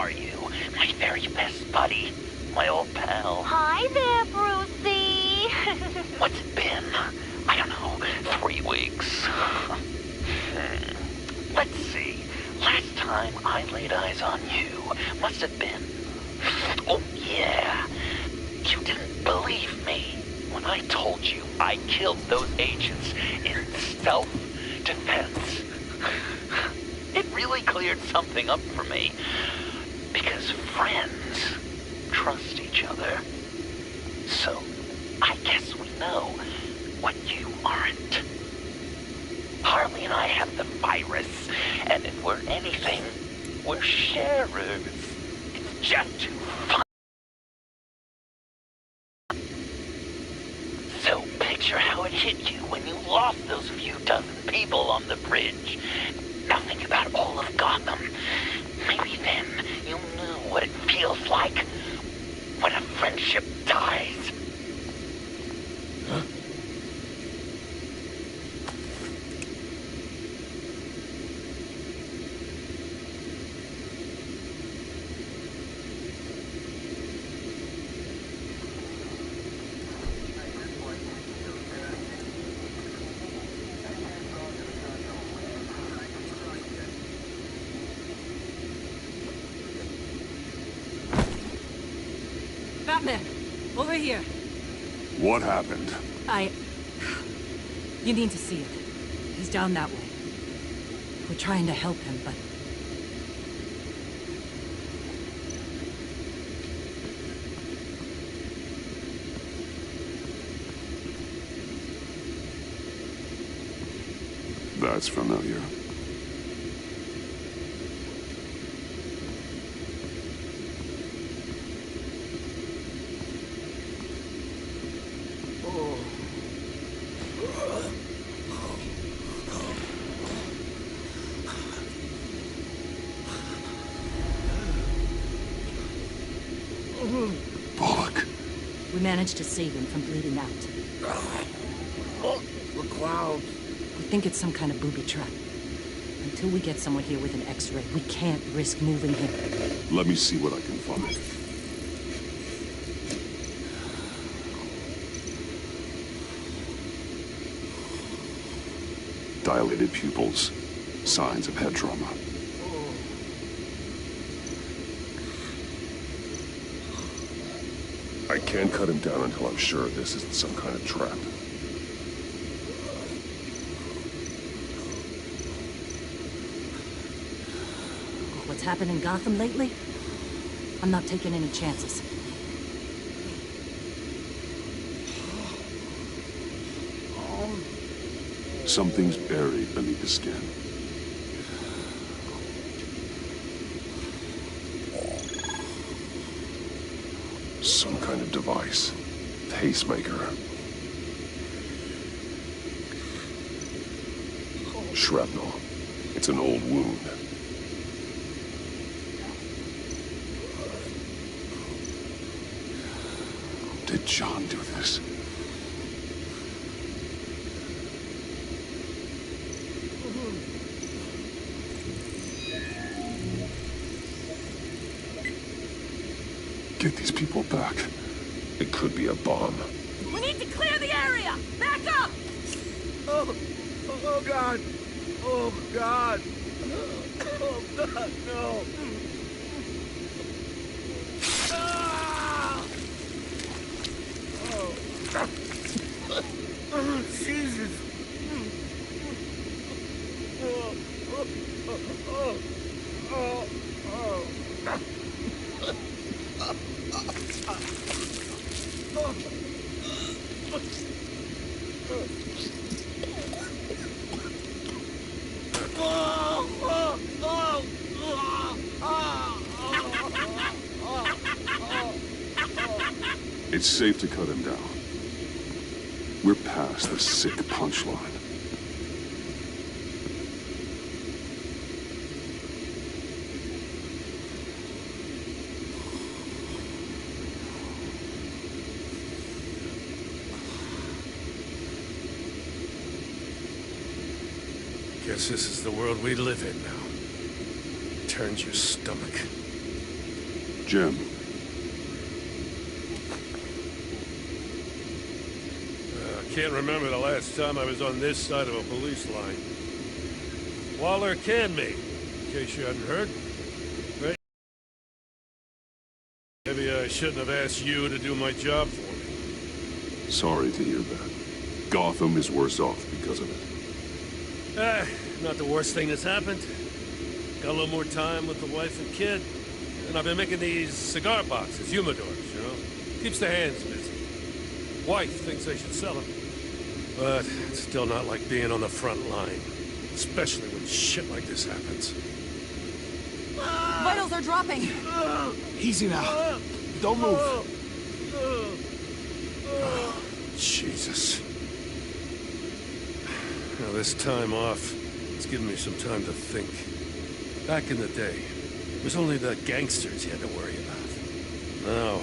are you? My very best buddy. My old pal. Hi there, Brucey. What's it been? I don't know, 3 weeks. Let's see. Last time I laid eyes on you must have been... Oh, yeah. You didn't believe me when I told you I killed those agents in self-defense. It really cleared something up for me. Because friends trust each other. So, I guess we know what you aren't. Harley and I have the virus, and if we're anything, we're sharers. It's just too fun. So picture how it hit you when you lost those few dozen people on the bridge. Now think about all of Gotham. Maybe then you'll know what it feels like when a friendship dies. Huh? Batman! Over here! What happened? You need to see it. He's down that way. We're trying to help him, but... That's familiar. Bullock. We managed to save him from bleeding out. The clouds. We think it's some kind of booby trap. Until we get someone here with an X-ray, we can't risk moving him. Let me see what I can find. Dilated pupils. Signs of head trauma. I can't cut him down until I'm sure this isn't some kind of trap. What's happened in Gotham lately? I'm not taking any chances. Something's buried beneath the skin. Some kind of device. Pacemaker. Shrapnel. It's an old wound. Did John do this? Get these people back. It could be a bomb. We need to clear the area! Back up! Oh God! Oh God! Oh God, no! Ah! Oh, Jesus! It's safe to cut him down. We're past the sick punchline. Guess this is the world we live in now. Turns your stomach. Jim, Can't remember the last time I was on this side of a police line. Waller canned me, in case you hadn't heard. Right? Maybe I shouldn't have asked you to do my job for me. sorry to hear that. Gotham is worse off because of it. Not the worst thing that's happened. Got a little more time with the wife and kid. And I've been making these cigar boxes, humidors, you know? Keeps the hands busy. Wife thinks I should sell them. But it's still not like being on the front line. Especially when shit like this happens. Vitals are dropping. Easy now. Don't move. Oh, Jesus. Now, this time off, it's given me some time to think. Back in the day, it was only the gangsters you had to worry about. Now,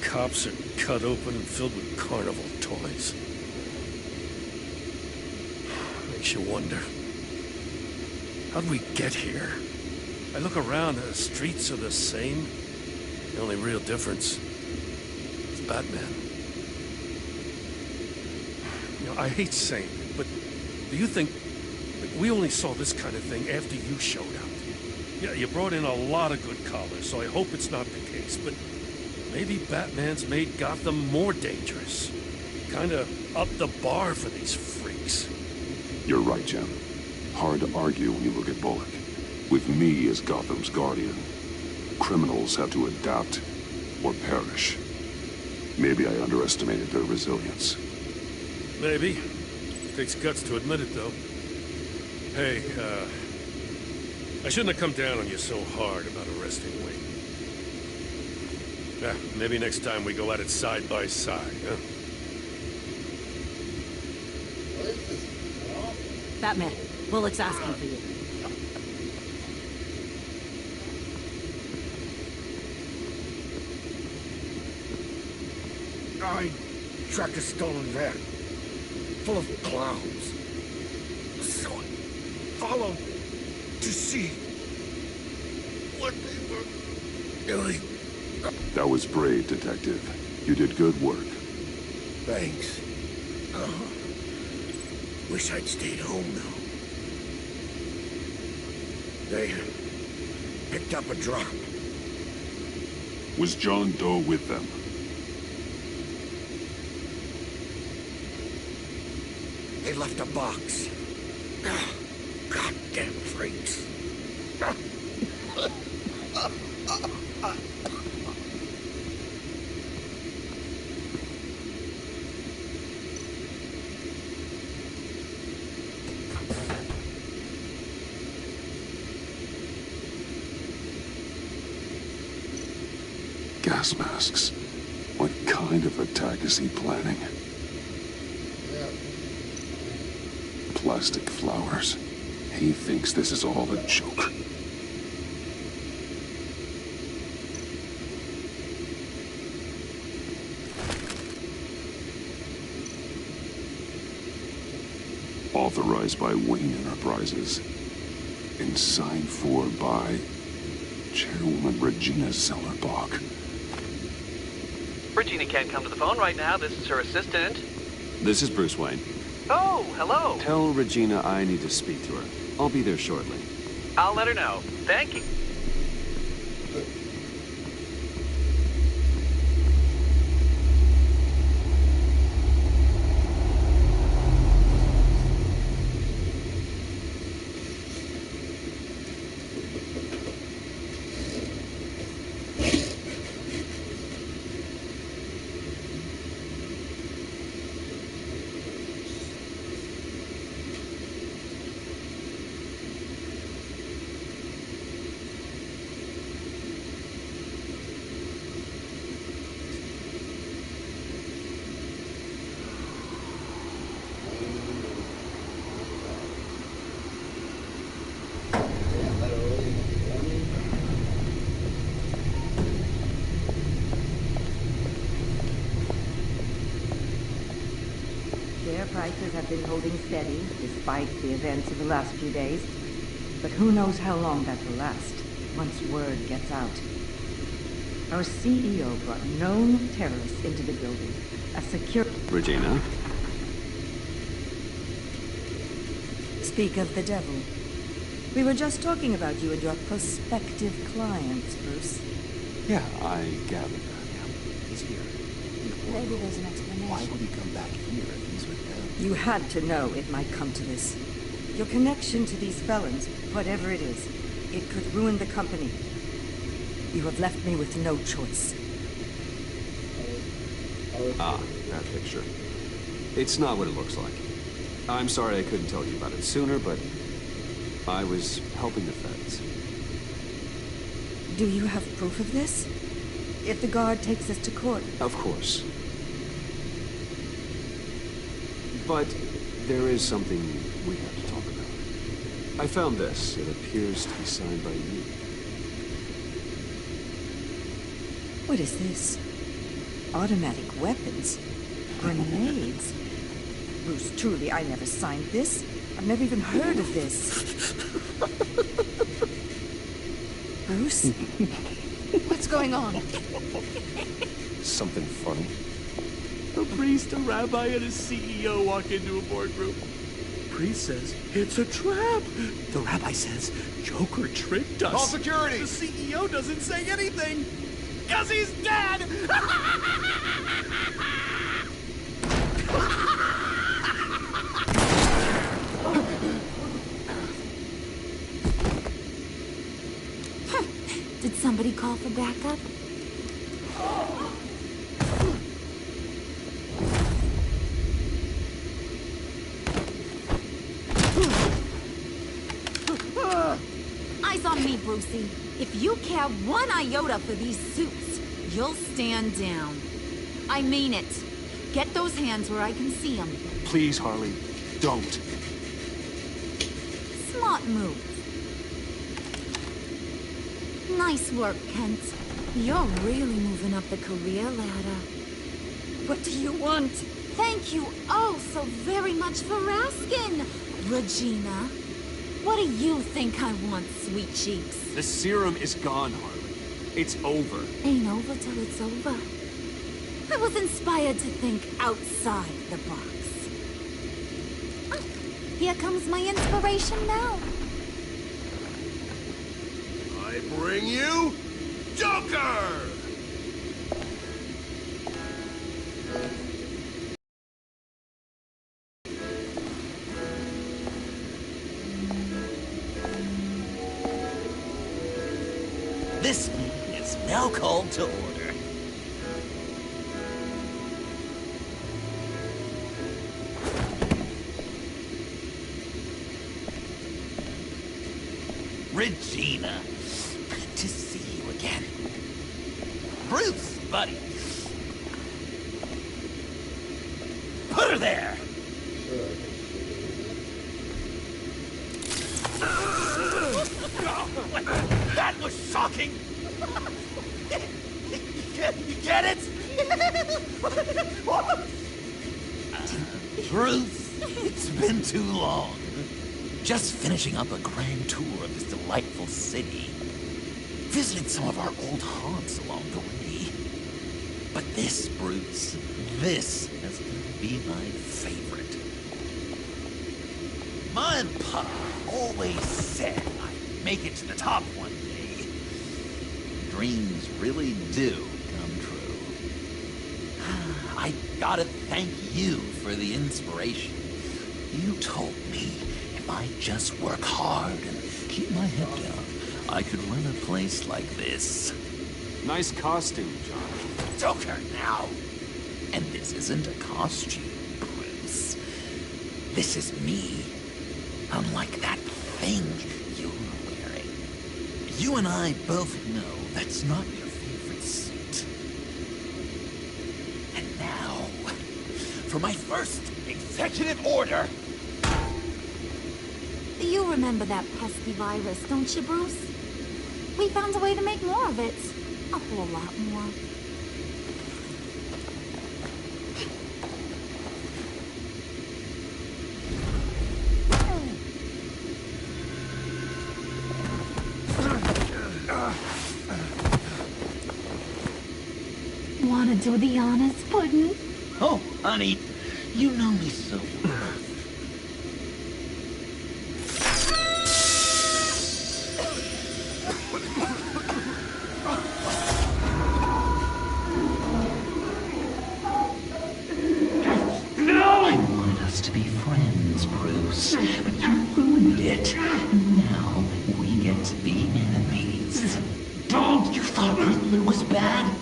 cops are cut open and filled with carnival toys. Makes you wonder. How'd we get here? I look around, the streets are the same. The only real difference is Batman. You know, I hate saying it, but do you think that we only saw this kind of thing after you showed up? Yeah, you brought in a lot of good callers, so I hope it's not the case, but maybe Batman's made Gotham more dangerous. Kinda upped the bar for these freaks. You're right, Jim. Hard to argue when you look at Bullock. With me as Gotham's guardian, criminals have to adapt or perish. Maybe I underestimated their resilience. Maybe. Takes guts to admit it, though. Hey, I shouldn't have come down on you so hard about arresting Wayne. Yeah, maybe next time we go at it side by side, huh? Batman, Bullock's asking for you. I tracked a stolen van, full of clowns. So I followed to see what they were doing. That was brave, Detective. You did good work. Thanks. Wish I'd stayed home, though. They picked up a drop. Was John Doe with them? They left a box. Goddamn freaks. Gas masks. What kind of attack is he planning? Plastic flowers. He thinks this is all a joke. Authorized by Wayne Enterprises. And signed for by Chairwoman Regina Zellerbach. Regina can't come to the phone right now. This is her assistant. This is Bruce Wayne. Oh, hello. Tell Regina I need to speak to her. I'll be there shortly. I'll let her know. Thank you. Share prices have been holding steady despite the events of the last few days. But who knows how long that will last once word gets out. Our CEO brought known terrorists into the building. A secure... Regina? Speak of the devil. We were just talking about you and your prospective clients, Bruce. Yeah, I gathered that. Yeah. He's here. Maybe there's an explanation. Why would he come back here if he's with them? You had to know it might come to this. Your connection to these felons, whatever it is, it could ruin the company. You have left me with no choice. Ah, that picture. It's not what it looks like. I'm sorry I couldn't tell you about it sooner, but I was helping the feds. Do you have proof of this? If the guard takes us to court? Of course. But there is something we have to talk about. I found this. It appears to be signed by you. What is this? Automatic weapons? Grenades? Bruce, truly, I never signed this. I've never even heard of this. Bruce? What's going on? Something funny? A priest, a rabbi, and a CEO walk into a boardroom. Priest says, it's a trap. The rabbi says, Joker tricked us. Call security. The CEO doesn't say anything. Because he's dead! Did somebody call for backup? Eyes on me, Brucey. If you care one iota for these suits, you'll stand down. I mean it. Get those hands where I can see them. Please, Harley, don't. Smart move. Nice work, Kent. You're really moving up the career ladder. What do you want? Thank you oh so very much for asking, Regina. What do you think I want, sweet cheeks? The serum is gone, Harley. It's over. Ain't over till it's over. I was inspired to think outside the box. Oh, here comes my inspiration now. I bring you Joker! This meeting is now called to order. Regina, good to see you again. Bruce, buddy. Put her there! That was shocking! You get it? Bruce, it's been too long. Just finishing up a grand tour of this delightful city. Visited some of our old haunts along the way. But this, Bruce, this is going to be my favorite. My pa always said I'd make it to the top one day. Dreams really do come true. I gotta thank you for the inspiration. You told me if I just work hard and keep my head down, I could run a place like this. Nice costume, John. Joker now! And this isn't a costume, Bruce. This is me. Unlike that thing you're wearing. You and I both know that's not your favorite suit. And now, for my first executive order. You remember that pesky virus, don't you, Bruce? We found a way to make more of it. A whole lot more. want to do the honors, Puddin'? Oh, honey, you know me so well. I wanted us to be friends, Bruce, but you ruined it. Now we get to be enemies. Don't you thought Riddler was bad?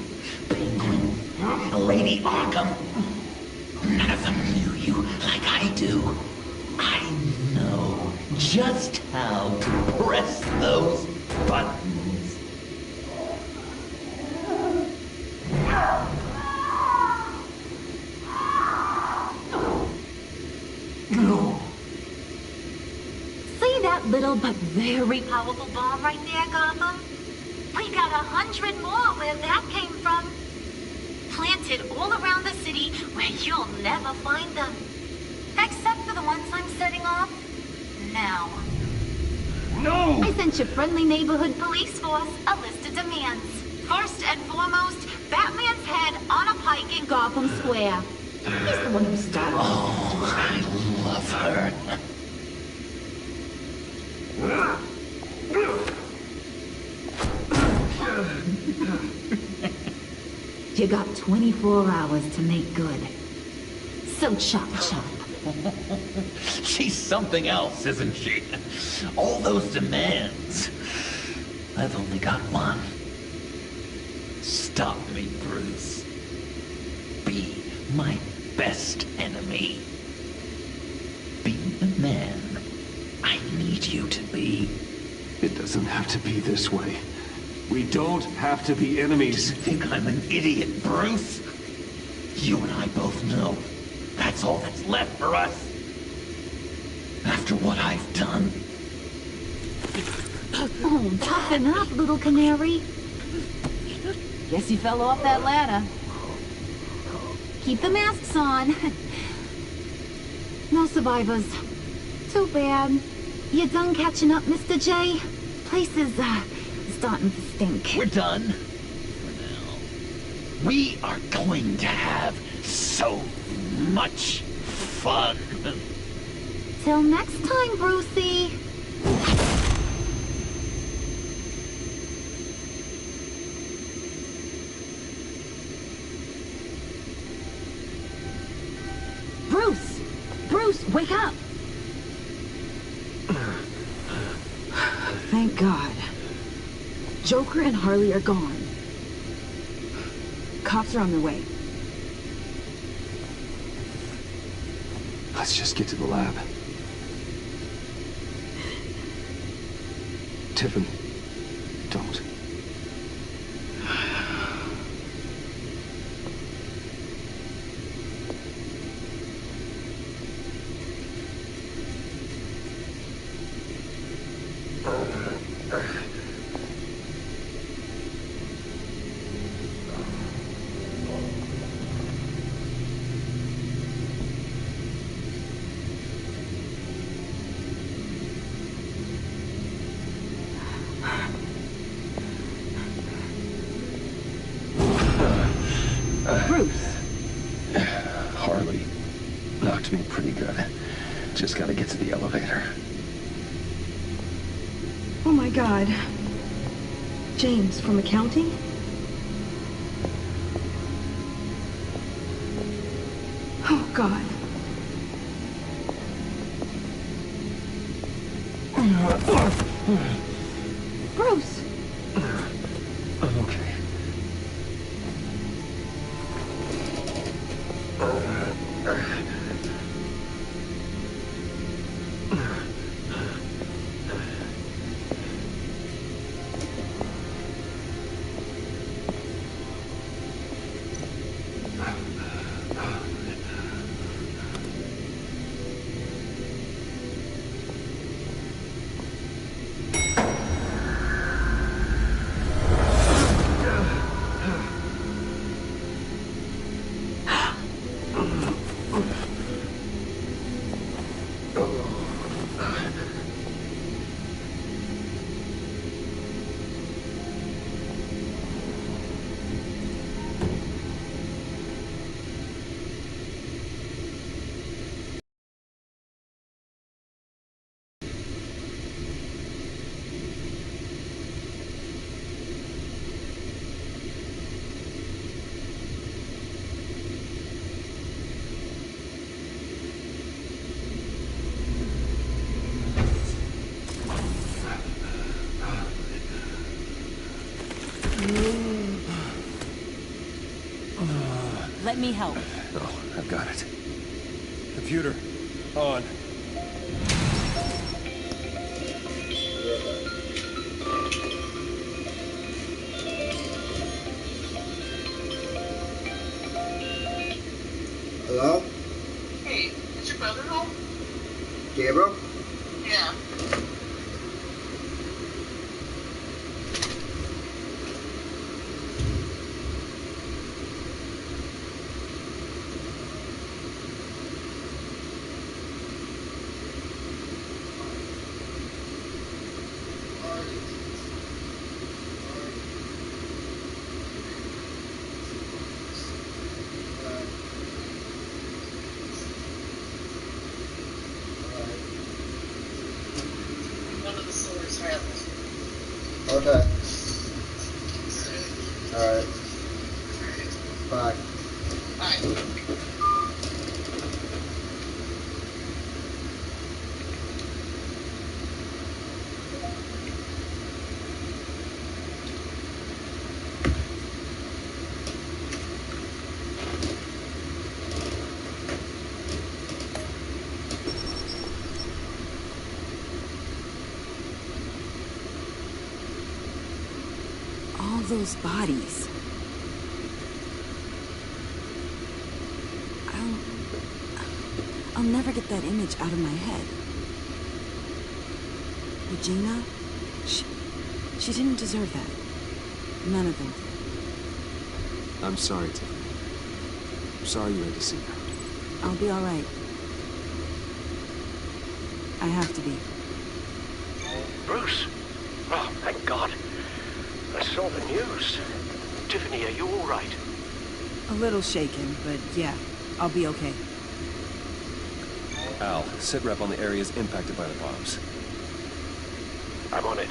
Penguin, Lady Arkham. None of them knew you like I do. I know just how to press those buttons. No. See that little but very powerful bomb right there, Gotham? We got 100 more where that came from. Planted all around the city where you'll never find them. Except for the ones I'm setting off now. No! I sent your friendly neighborhood police force a list of demands. First and foremost, Batman's head on a pike in Gotham Square. He's the one who started. Oh, I love her. You got 24 hours to make good. So chop chop. She's something else, isn't she? All those demands. I've only got one. Stop me, Bruce. Be my best enemy. Be the man I need you to be. It doesn't have to be this way. We don't have to be enemies. You think I'm an idiot, Bruce? You and I both know that's all that's left for us. After what I've done. Oh, toughen up, little canary. Guess you fell off that ladder. Keep the masks on. No survivors. Too bad. You done catching up, Mr. J? Place is, starting to stink. We're done. For now. We are going to have so much fun. Till next time, Brucey. Bruce! Bruce, wake up! Thank God. Joker and Harley are gone. Cops are on their way. Let's just get to the lab. Tiffany, don't. Harley knocked me pretty good. Just gotta get to the elevator. Oh my God. James, from accounting? Oh God. Bruce! I'm okay. Let me help. Oh, I've got it. Computer, on. Hello? Hey, is your brother home? Gabriel? Yeah. One of the stores have it. Okay. Alright. Bye. All those bodies. I'll never get that image out of my head. Regina? She didn't deserve that. None of them did. I'm sorry, Tiffany. I'm sorry you had to see that. I'll be all right. I have to be. Bruce! Oh, thank God. I saw the news. Tiffany, are you all right? A little shaken, but yeah, I'll be okay. Al, sit rep on the areas impacted by the bombs. I'm on it.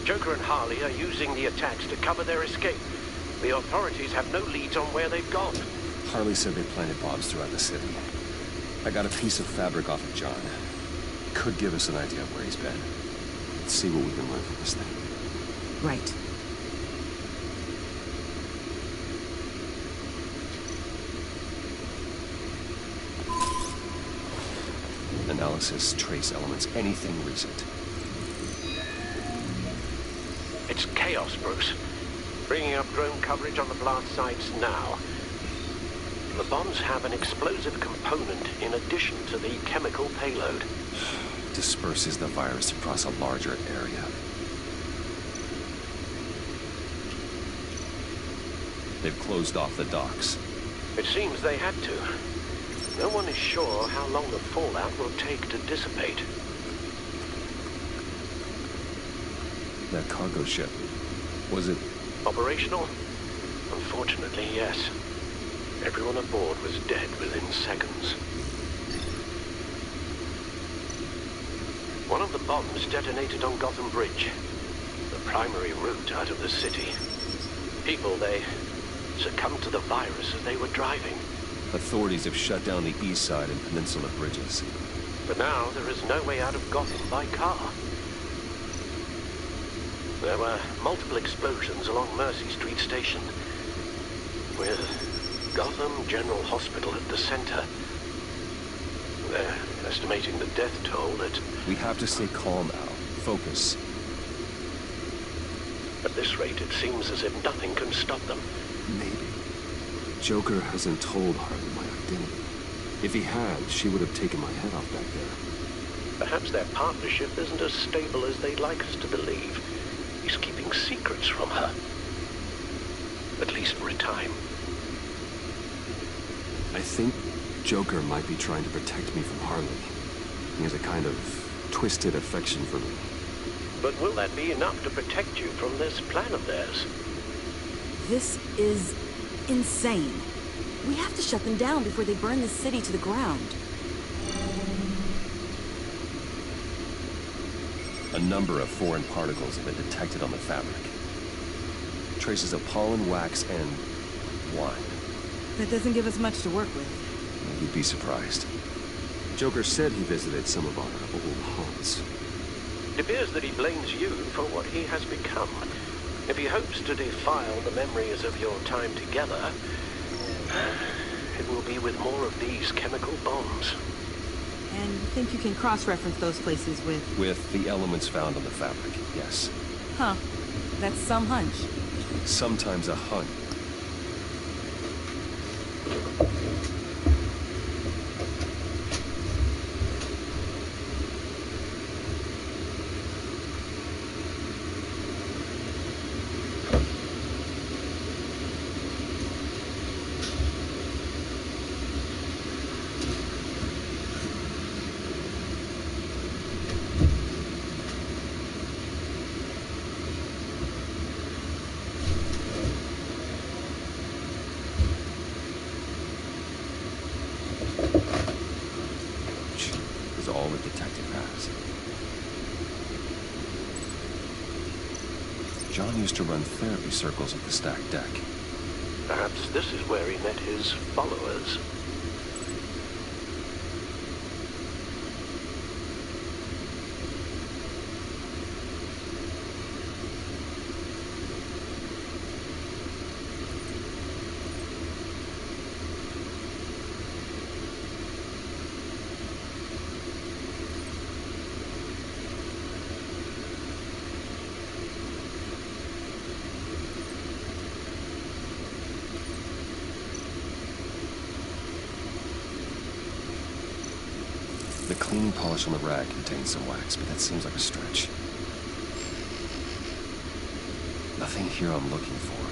Joker and Harley are using the attacks to cover their escape. The authorities have no leads on where they've gone. Harley said they planted bombs throughout the city. I got a piece of fabric off of John. Could give us an idea of where he's been. Let's see what we can learn from this thing. Right. Analysis, trace elements, anything recent. It's chaos, Bruce. Bringing up drone coverage on the blast sites now. The bombs have an explosive component in addition to the chemical payload. Disperses the virus across a larger area. They've closed off the docks. It seems they had to. No one is sure how long the fallout will take to dissipate. That cargo ship, was it operational? Unfortunately, yes. Everyone aboard was dead within seconds. One of the bombs detonated on Gotham Bridge, the primary route out of the city. People, they succumbed to the virus as they were driving. Authorities have shut down the east side and peninsula bridges. But now there is no way out of Gotham by car. There were multiple explosions along Mercy Street Station, with Gotham General Hospital at the center. They're estimating the death toll at... We have to stay calm, Al. Focus. At this rate, it seems as if nothing can stop them. Maybe. Joker hasn't told Harley my identity. If he had, she would have taken my head off back there. Perhaps their partnership isn't as stable as they'd like us to believe. He's keeping secrets from her. At least for a time. I think Joker might be trying to protect me from Harley. He has a kind of twisted affection for me. But will that be enough to protect you from this plan of theirs? This is insane. We have to shut them down before they burn the city to the ground. A number of foreign particles have been detected on the fabric. Traces of pollen, wax, and wine. That doesn't give us much to work with. You'd be surprised. Joker said he visited some of our old haunts. It appears that he blames you for what he has become. If he hopes to defile the memories of your time together, it will be with more of these chemical bombs. And you think you can cross-reference those places with... With the elements found on the fabric, yes. Huh. That's some hunch. Sometimes a hunch. Is all the detective has. John used to run therapy circles at the stacked deck. Perhaps this is where he met his followers. The cleaning polish on the rag contains some wax, but that seems like a stretch. Nothing here I'm looking for.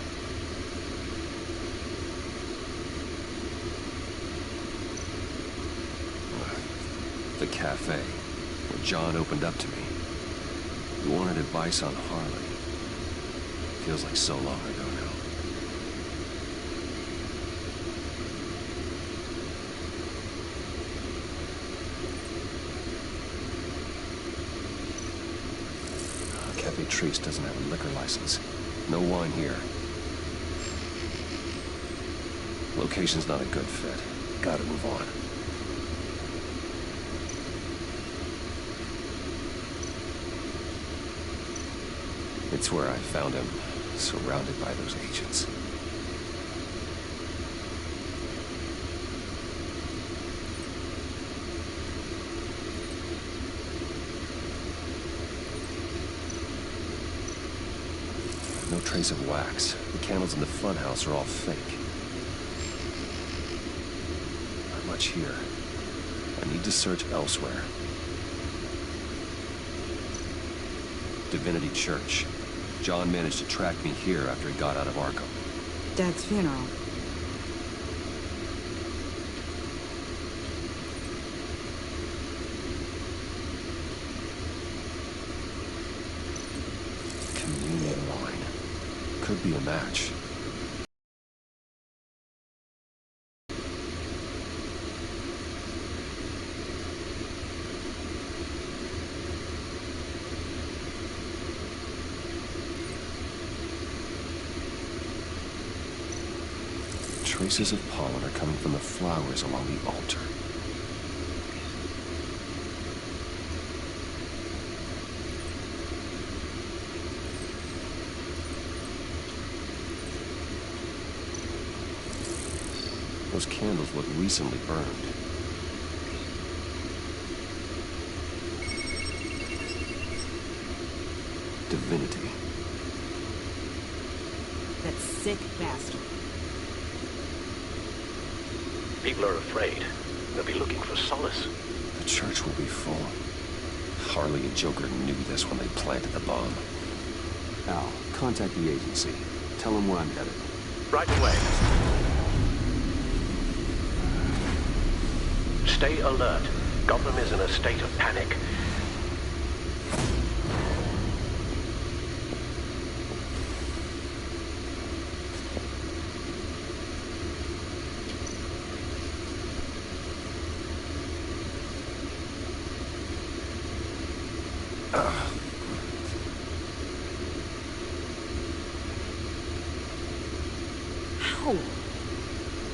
The cafe, where John opened up to me. He wanted advice on Harley. Feels like so long ago now. Cafe Trace doesn't have a liquor license. No wine here. Location's not a good fit. Gotta move on. It's where I found him, surrounded by those agents. No trace of wax. The candles in the funhouse are all fake. Not much here. I need to search elsewhere. Divinity Church. John managed to track me here after he got out of Arkham. Dad's funeral. Communion wine. Could be a match. Traces of pollen are coming from the flowers along the altar. Those candles look recently burned. Divinity. That sick bastard. People are afraid. They'll be looking for solace. The church will be full. Harley and Joker knew this when they planted the bomb. Al, contact the agency. Tell them where I'm headed. Right away. Stay alert. Gotham is in a state of panic.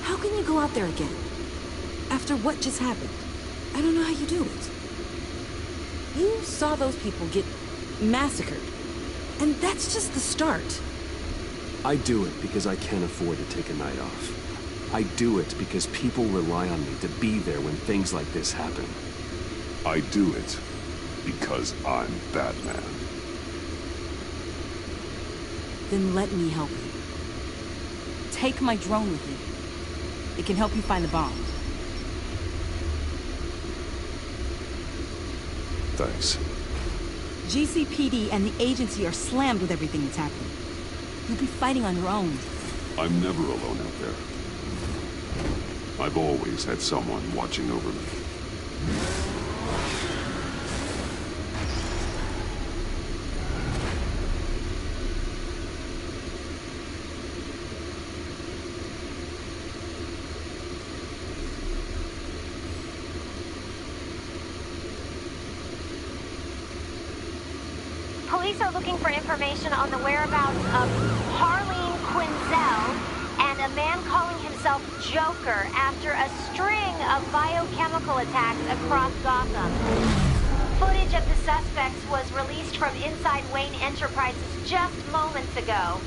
How can you go out there again? After what just happened? I don't know how you do it. You saw those people get massacred. And that's just the start. I do it because I can't afford to take a night off. I do it because people rely on me to be there when things like this happen. I do it because I'm Batman. Then let me help you. Take my drone with you. It can help you find the bomb. Thanks. GCPD and the agency are slammed with everything that's happening. You'll be fighting on your own. I'm never alone out there. I've always had someone watching over me. Police are looking for information on the whereabouts of Harleen Quinzel and a man calling himself Joker after a string of biochemical attacks across Gotham. Footage of the suspects was released from inside Wayne Enterprises just moments ago.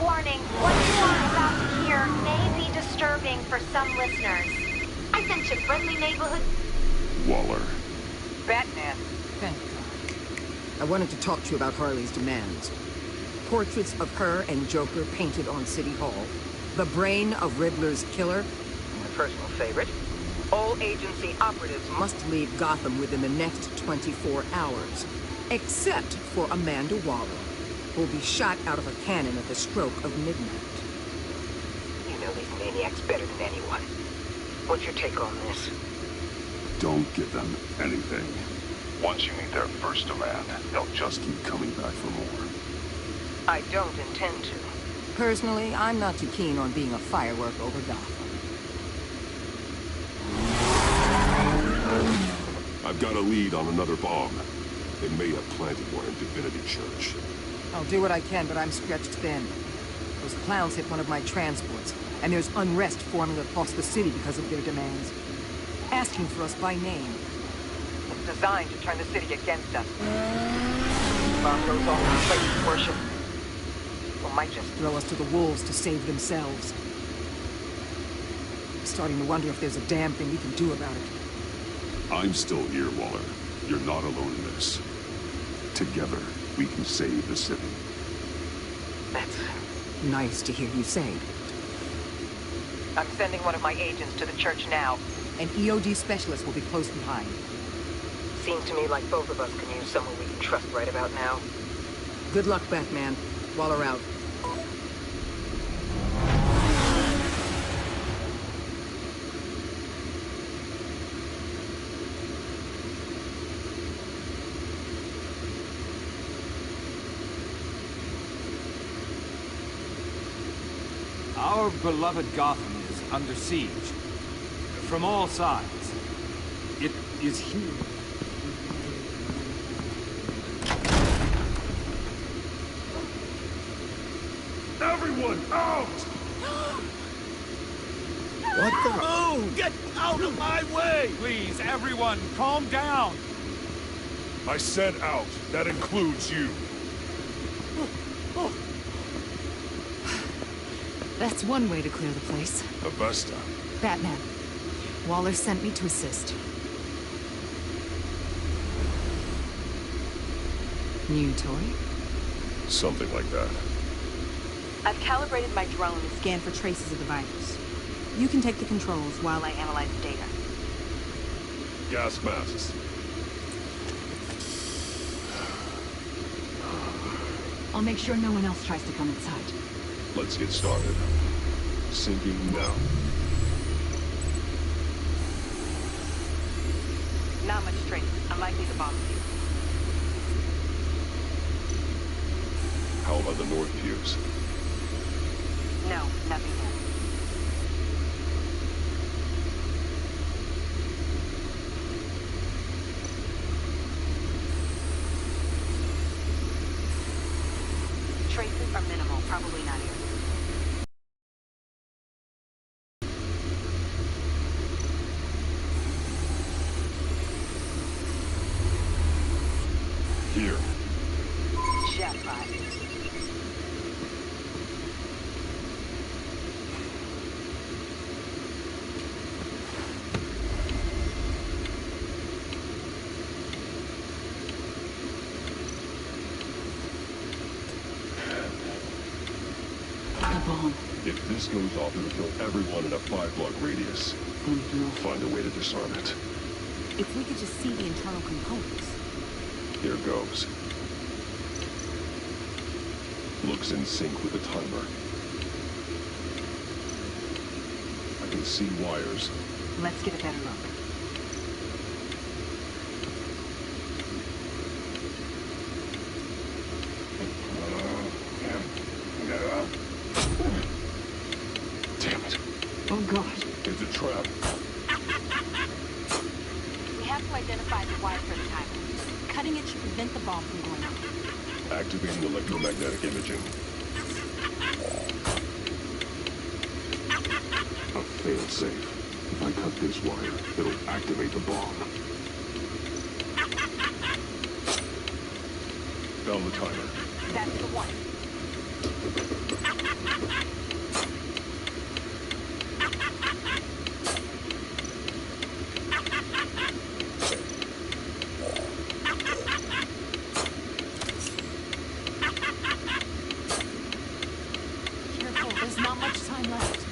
Warning, what you are about to hear may be disturbing for some listeners. I sent you friendly neighborhood... Waller. Batman. Thank God. I wanted to talk to you about Harley's demands. Portraits of her and Joker painted on City Hall. The brain of Riddler's killer. My personal favorite. All agency operatives must leave Gotham within the next 24 hours. Except for Amanda Waller, who will be shot out of a cannon at the stroke of midnight. You know these maniacs better than anyone. What's your take on this? Don't give them anything. Once you meet their first demand, they'll just keep coming back for more. I don't intend to. Personally, I'm not too keen on being a firework over Gotham. I've got a lead on another bomb. They may have planted one in Divinity Church. I'll do what I can, but I'm stretched thin. Those clowns hit one of my transports, and there's unrest forming across the city because of their demands. Asking for us by name. It's designed to turn the city against us. Bomb goes off in places of worship. Or might just throw us to the wolves to save themselves. I'm starting to wonder if there's a damn thing we can do about it. I'm still here, Waller. You're not alone in this. Together, we can save the city. That's nice to hear you say. I'm sending one of my agents to the church now. An EOD specialist will be close behind. Seems to me like both of us can use someone we can trust right about now. Good luck, Batman. Waller out. Our beloved Gotham is under siege. From all sides. It is here. Everyone out! What the? Oh, get out of my way! Please, everyone, calm down. I said out. That includes you. That's one way to clear the place. Avesta. Batman. Waller sent me to assist. New toy? Something like that. I've calibrated my drone to scan for traces of the virus. You can take the controls while I analyze the data. Gas masks. I'll make sure no one else tries to come inside. Let's get started. Sinking now. Not much trace. Unlikely to bomb you. How about the North Pews? No, nothing yet. Traces are minimal, probably not here. Here. Jackpot. The bomb. If this goes off, it'll kill everyone in a 5-block radius. Then we'll Find a way to disarm it. If we could just see the internal components. Here goes. Looks in sync with the timer. I can see wires. Let's get a better look. Damn it. Oh, God. It's a trap. We have to identify the wire for the timer. Cutting it should prevent the bomb from going off. Activating electromagnetic imaging. A fail-safe. If I cut this wire, it'll activate the bomb. Found the timer. That's the one. Careful, there's not much time left.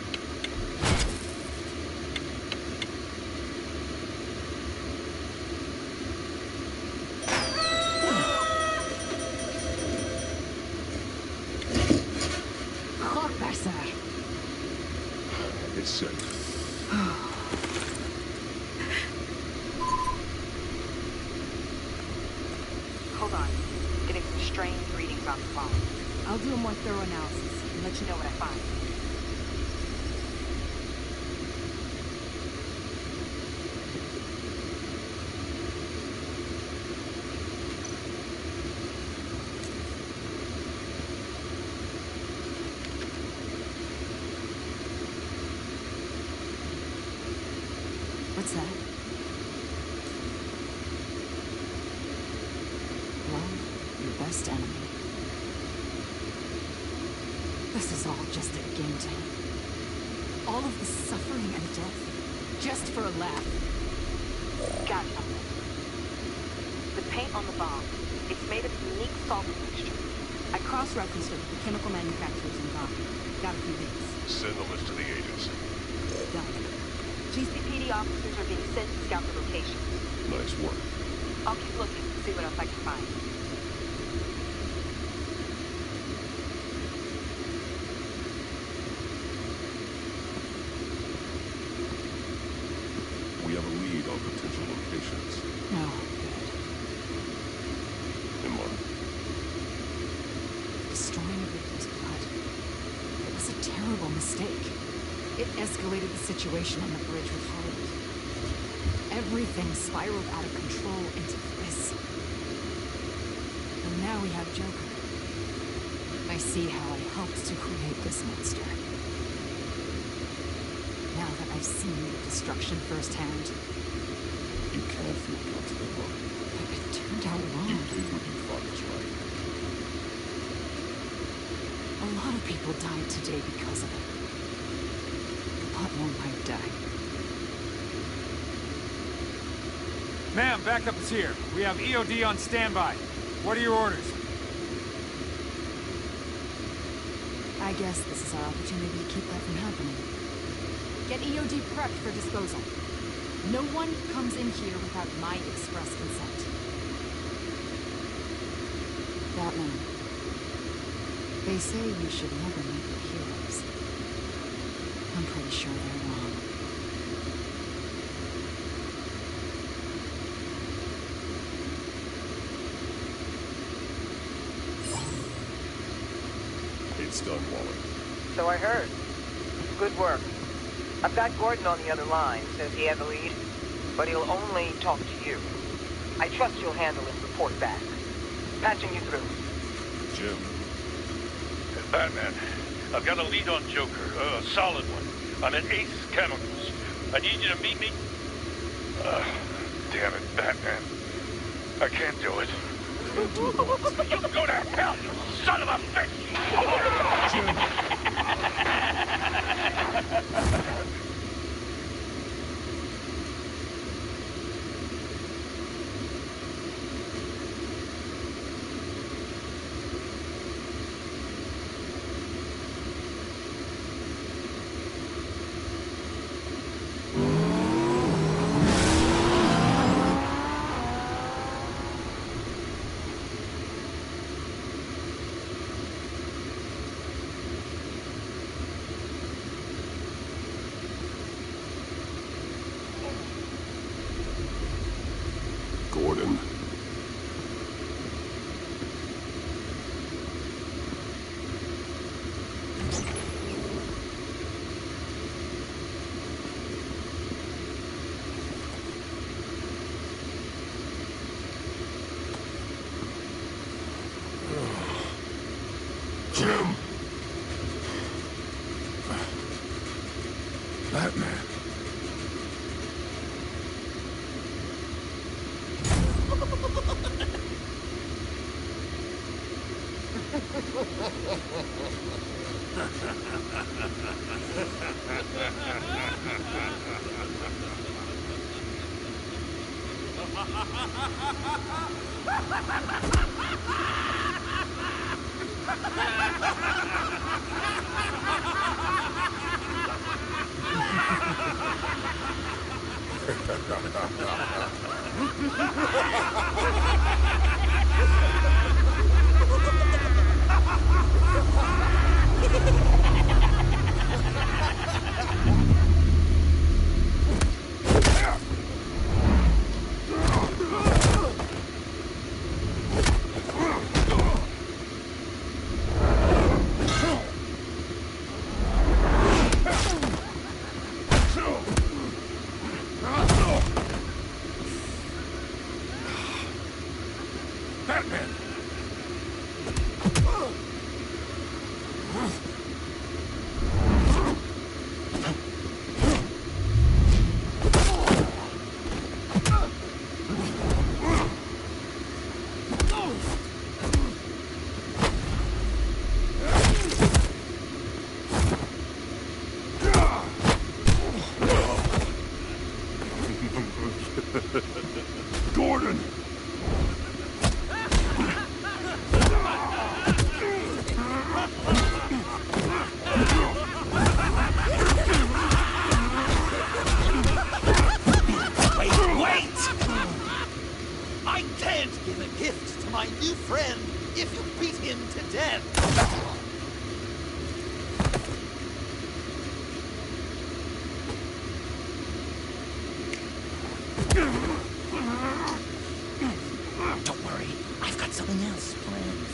It's safe. Hold on. Getting some strange readings on the phone. I'll do a more thorough analysis and let you know what I find. What's that? Love your best enemy. This is all just a game to him. All of the suffering and death, just for a laugh. Got something. The paint on the bomb, it's made of a unique solvent mixture. I cross-referenced it with the chemical manufacturers in Gotham. Got a few leads. Send the list to the agents. Done. GCPD officers are being sent to scout the location. Nice work. I'll keep looking, see what else I can find. We have a lead on potential locations. No, good. Come on. Destroying Victor's blood. It was a terrible mistake. It escalated the situation on the bridge with Harley. Everything spiraled out of control into this. And now we have Joker. I see how I helped to create this monster. Now that I've seen the destruction firsthand. You can't feel guilty anymore. But it turned out wrong. You did what you thought was right. A lot of people died today because of it. A lot more might die. Ma'am, backup is here. We have EOD on standby. What are your orders? I guess this is our opportunity to keep that from happening. Get EOD prepped for disposal. No one comes in here without my express consent. Batman. They say you should never meet your heroes. I'm pretty sure they're wrong. It's done, Waller. So I heard. Good work. I've got Gordon on the other line, says he had the lead. But he'll only talk to you. I trust you'll handle his report back. Patching you through. Jim. Batman, I've got a lead on Joker, a solid one. I'm at Ace Chemicals. I need you to meet me. Damn it, Batman. I can't do it. You go to hell, you son of a bitch! Jim! Batman. Gordon! Wait! I can't give a gift to my new friend if you beat him to death. Don't worry, I've got something else planned.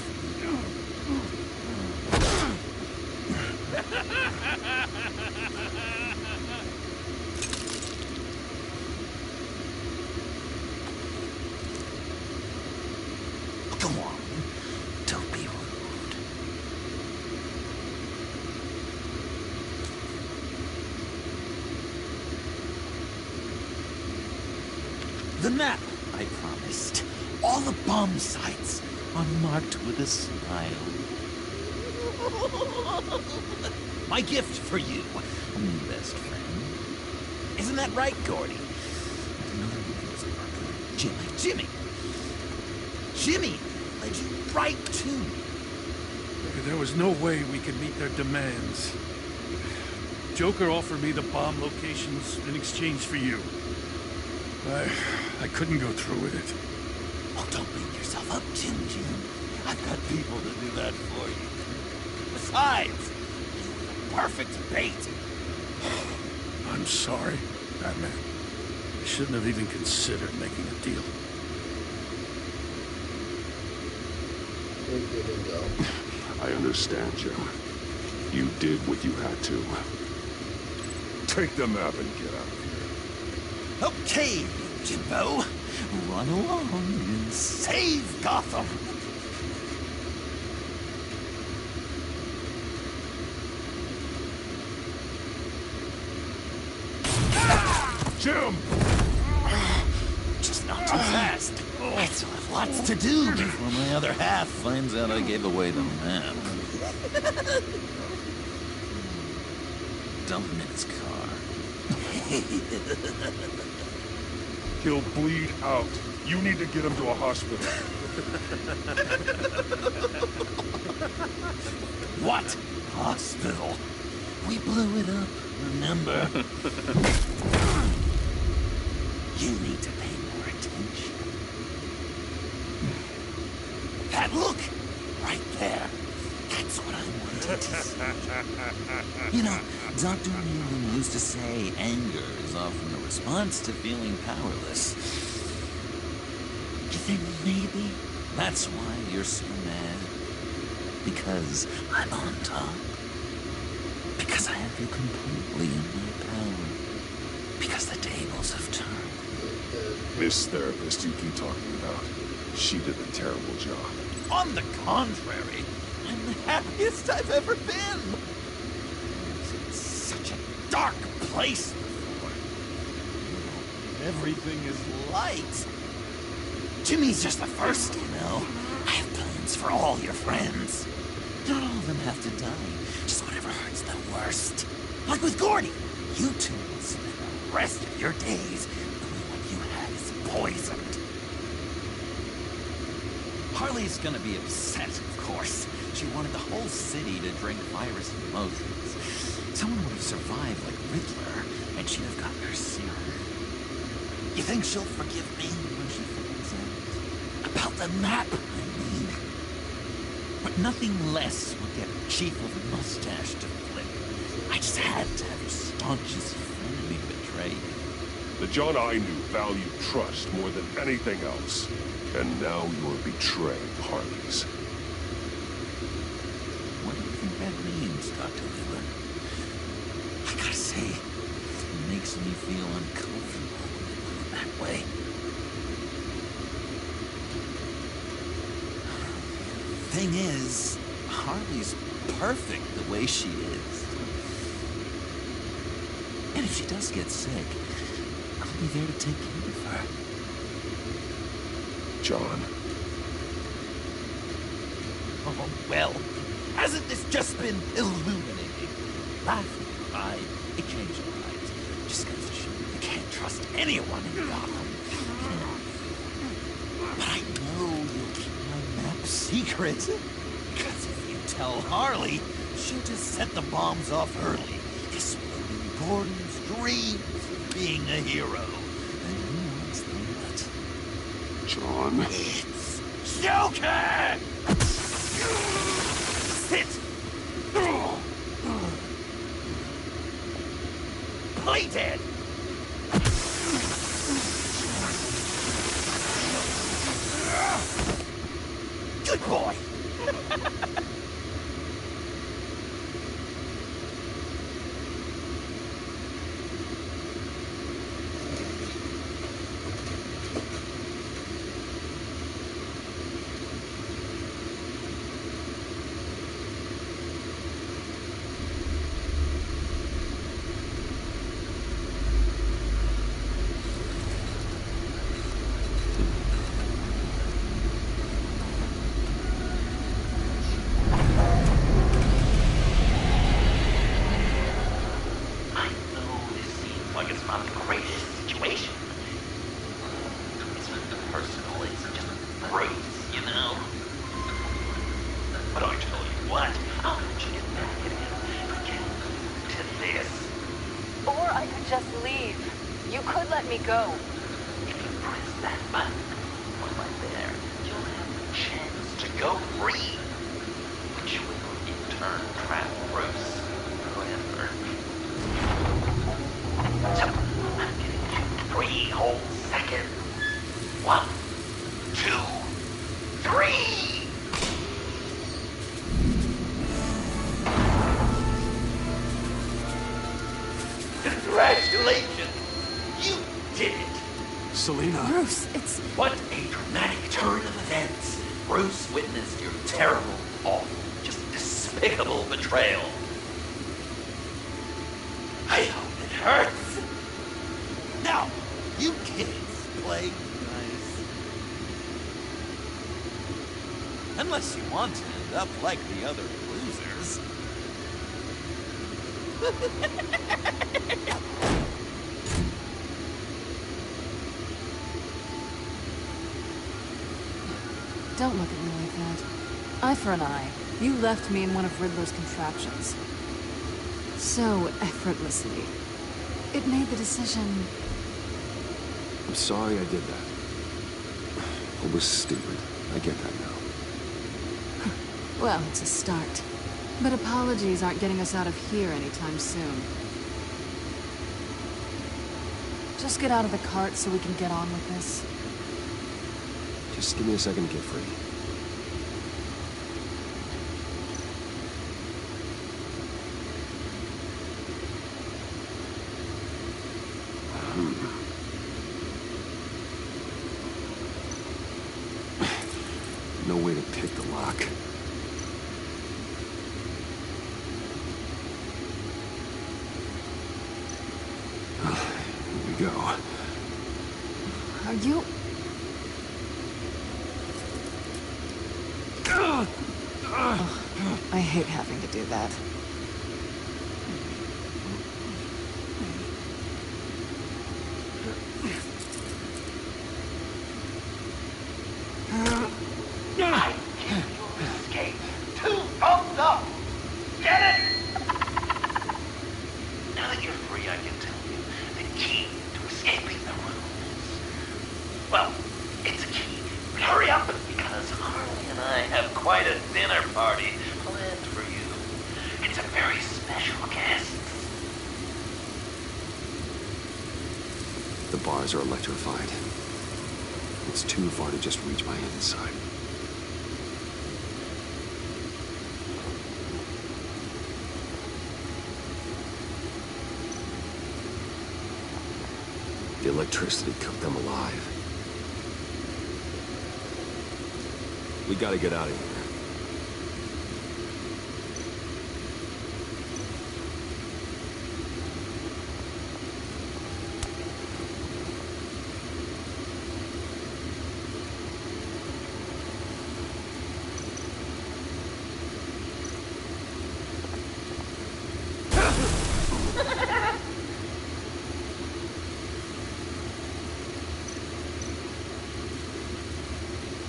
Go on, don't be rude. The map I promised. All the bomb sites are marked with a smile. My gift for you, best friend. Isn't that right, Gordy? Jimmy. Jimmy led you right to me. There was no way we could meet their demands. Joker offered me the bomb locations in exchange for you. I couldn't go through with it. Oh, don't beat yourself up, Jim. I've got people to do that for you. Besides, you're the perfect bait. I'm sorry, Batman. I shouldn't have even considered making a deal. I understand, Jim. You did what you had to. Take the map and get out of here. Okay, Jimbo. Run along and save Gotham. Jim! Just not too fast. I still have lots to do before my other half finds out I gave away the map. Dump him in his car. He'll bleed out. You need to get him to a hospital. What hospital? We blew it up, remember? You need to pay more attention. That look! Right there. That's what I wanted to see. You know, Dr. Newman used to say anger is often a response to feeling powerless. You think maybe that's why you're so mad? Because I'm on top? Because I have you completely in my power? Because the tables have turned? This therapist you keep talking about, she did a terrible job. On the contrary, I'm the happiest I've ever been. It's such a dark place before. Everything is light. Jimmy's just the first, you know. I have plans for all your friends. Not all of them have to die. Just whatever hurts the worst. Like with Gordy. You two will spend the rest of your days knowing what you had is poisoned. Harley's gonna be upset, of course. She wanted the whole city to drink virus emotions. Someone would have survived like Riddler, and she'd have gotten her serum. You think she'll forgive me when she finds out? About the map, I mean. But nothing less would get Chief of the Mustache to flip. I just had to have your staunchest enemy betray you. The John I knew valued trust more than anything else. And now you're betraying Harley's. What do you think that means, Dr. Wheeler? I gotta say, it makes me feel uncomfortable when you put it that way. Thing is, Harley's perfect the way she is. And if she does get sick, I'll be there to take care of her. John. Oh, well, hasn't this just been illuminating? Laughed, cried, it changed your lives. Just goes to show you can't trust anyone in Gotham. But I know you'll keep my map secret. Because if you tell Harley, she'll just set the bombs off early. This will be Gordon's dreams of being a hero. And who wants that? John. It's Joker! Sit! Play dead! Good boy! Congratulations! You did it! Selina. Bruce, it's... What a dramatic turn of events. Bruce witnessed your terrible, awful, just despicable betrayal. I hope it hurts. Now, you kids play nice. Unless you want to end up like the other losers. Don't look at me like that. Eye for an eye. You left me in one of Riddler's contraptions. So effortlessly. It made the decision... I'm sorry I did that. It was stupid. I get that now. Well, it's a start. But apologies aren't getting us out of here anytime soon. Just get out of the cart so we can get on with this. Just give me a second to get free. No way to pick the lock. go. Are you... I hate having to do that. I give you escape. 2 thumbs up. Get it? Now that you're free, I can tell you the key to escaping the room is... Well, it's a key. But hurry up, because Harley and I have quite a dinner party planned for you. It's a very special guest. The bars are electrified. It's too far to just reach my inside. The electricity cooked them alive. We gotta get out of here.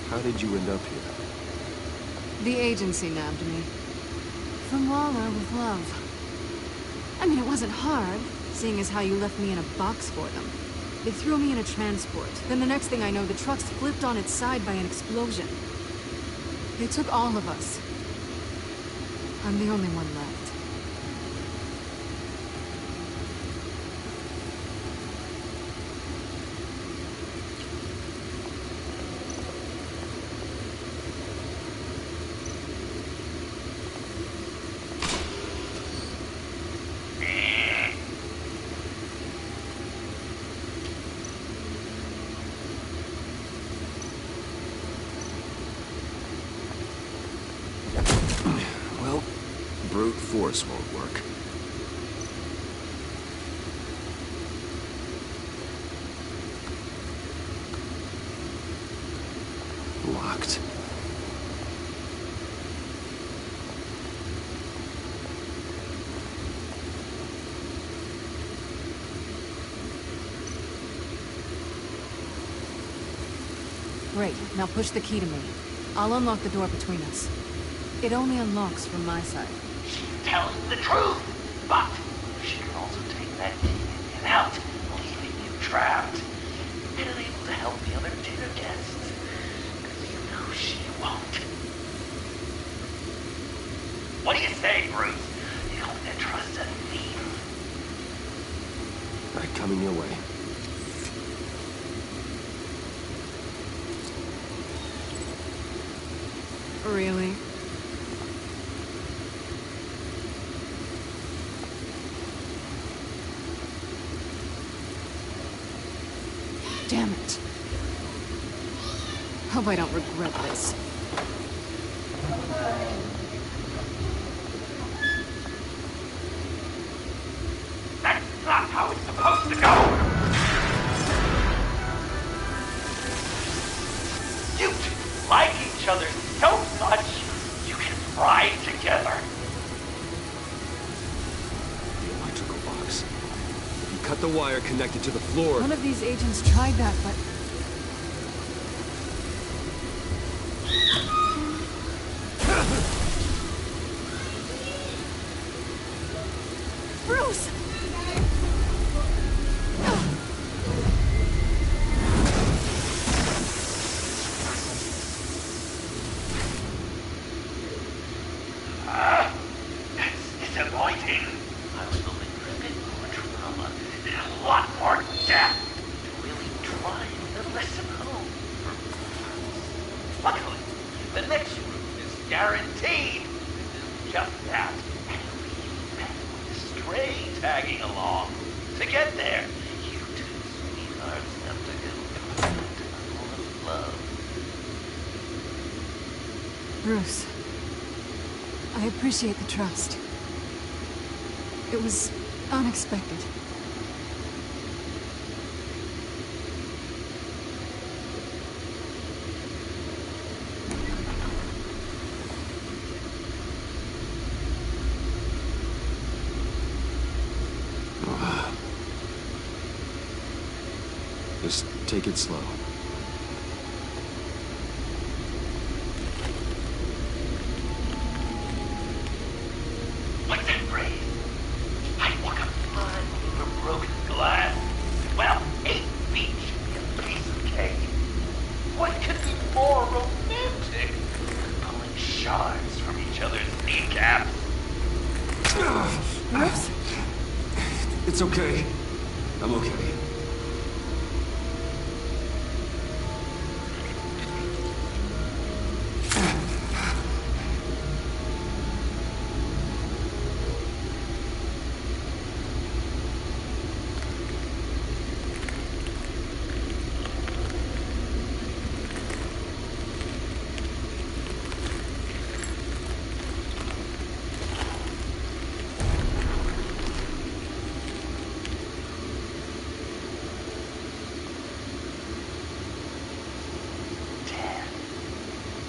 How did you end up here? The agency nabbed me. From Waller with love. I mean, it wasn't hard, seeing as how you left me in a box for them. They threw me in a transport. Then the next thing I know, the truck's flipped on its side by an explosion. They took all of us. I'm the only one left. Brute force won't work. Locked. Great. Now push the key to me. I'll unlock the door between us. It only unlocks from my side. She's telling the truth, but she can also take that key and get out, leaving you trapped. And unable to help the other dinner guests. Because you know she won't. What do you say, Bruce? You don't trust a thief? Right, coming your way. Really? Damn it. Hope I don't regret this. That's not how it's supposed to go! You two like each other so much, you can thrive together. The electrical box. You cut the wire connected to the floor. One of these agents tried that, but... Bruce! That's disappointing. I was hoping for a bit more drama and a lot more death to really try and listen home. Luckily, the next room is guaranteed to do just that. And we met with Stray tagging along. To get there, you two sweethearts have to go into love. Bruce, I appreciate the trust. It was unexpected. Just take it slow. What's that phrase? I walk a mile over broken glass. Well, 8 feet should be a piece of cake. What could be more romantic than pulling shards from each other's kneecaps? Bruce? It's okay. I'm okay.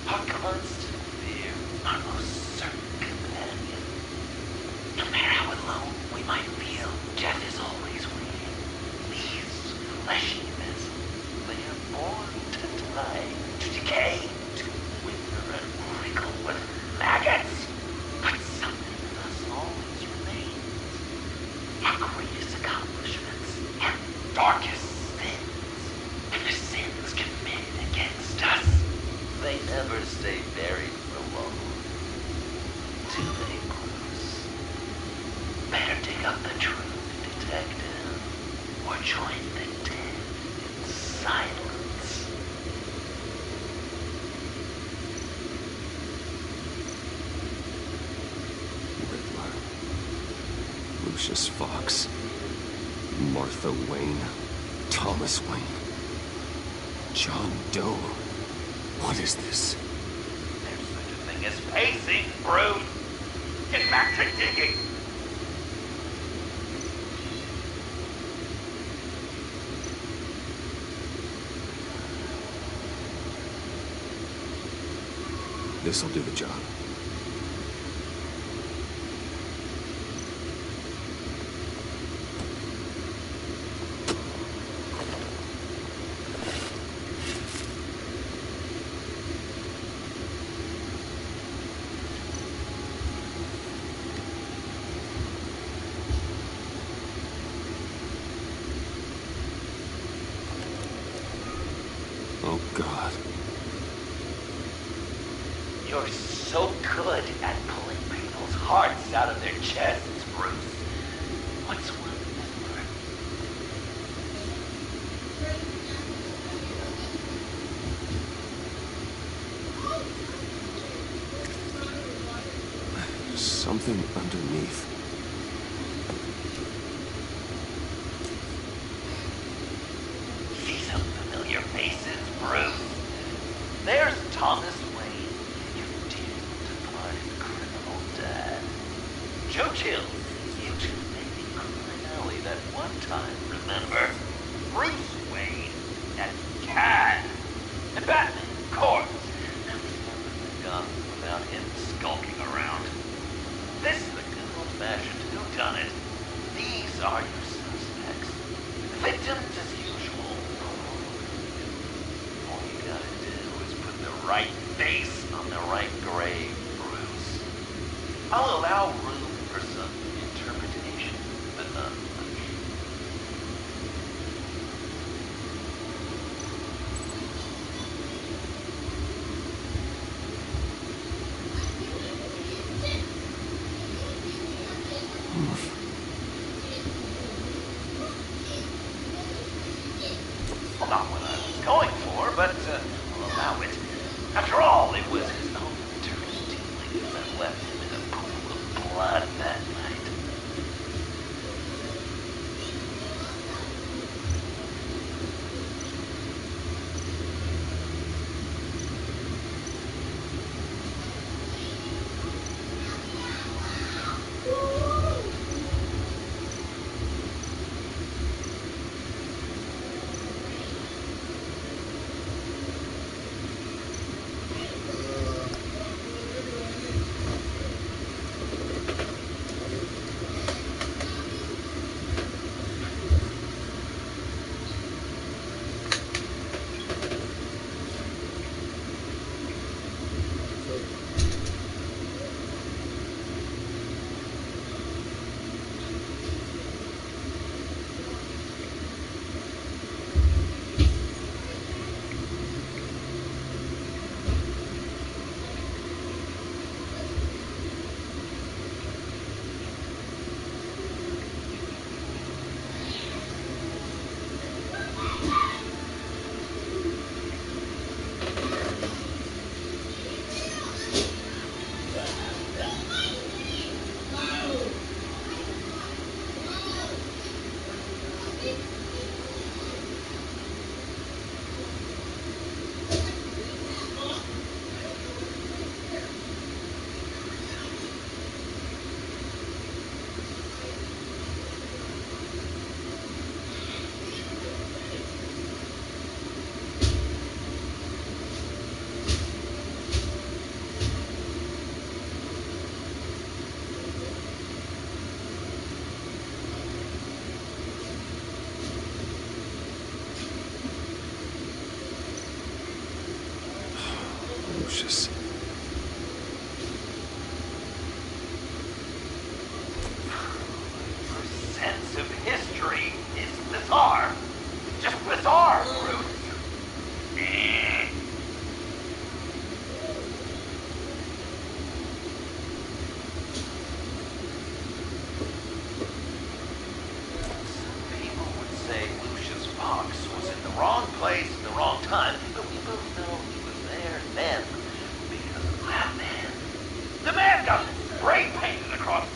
Our constant fear, our most certain companion. No matter how alone we might feel, death is always waiting. These fleshy vessels, they are born to die, to decay, to wither and wrinkle with maggots. But something in us always remains. Our greatest accomplishments, our darkest sins, and the sins committed against us. They never stay buried for long. Do they, Bruce? Better dig up the truth, detective, or join the dead in silence. Riddler. Lucius Fox. Martha Wayne. Thomas Wayne. John Doe. What is this? There's such a thing as pacing, Bruce. Get back to digging. This'll do the job. Oh, God. You're so good at pulling people's hearts out of their chests, Bruce. What's one number? Something underneath. See some familiar faces, Bruce. There's Thomas Wayne, your dear departed criminal dad. Joe Chill, you two made the crime alley that one time, remember? Bruce Wayne and Cat. And Batman, of course. Now we never gone without him skulking around. This is the good old-fashioned whodunit. These are your suspects. Victims as usual. All you gotta do is put the right face on the right grave, Bruce. I'll allow room for some interpretation, but not much. Lucius. Your sense of history is bizarre. Just bizarre, Bruce. People would say Lucius Fox was in the wrong place at the wrong time, but we both know he was there then because of that man. The man got spray painted across.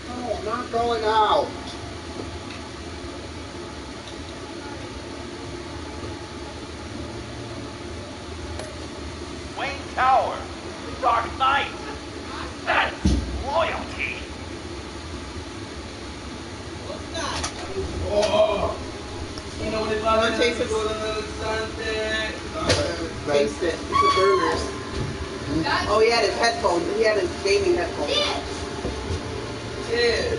Oh, I'm not going out. Wayne Tower, the Dark Knight. That's loyalty. Oh. You know what it's like? Taste it. Taste it. It's the burgers. Oh, he had his headphones. He had his gaming headphones. Yeah.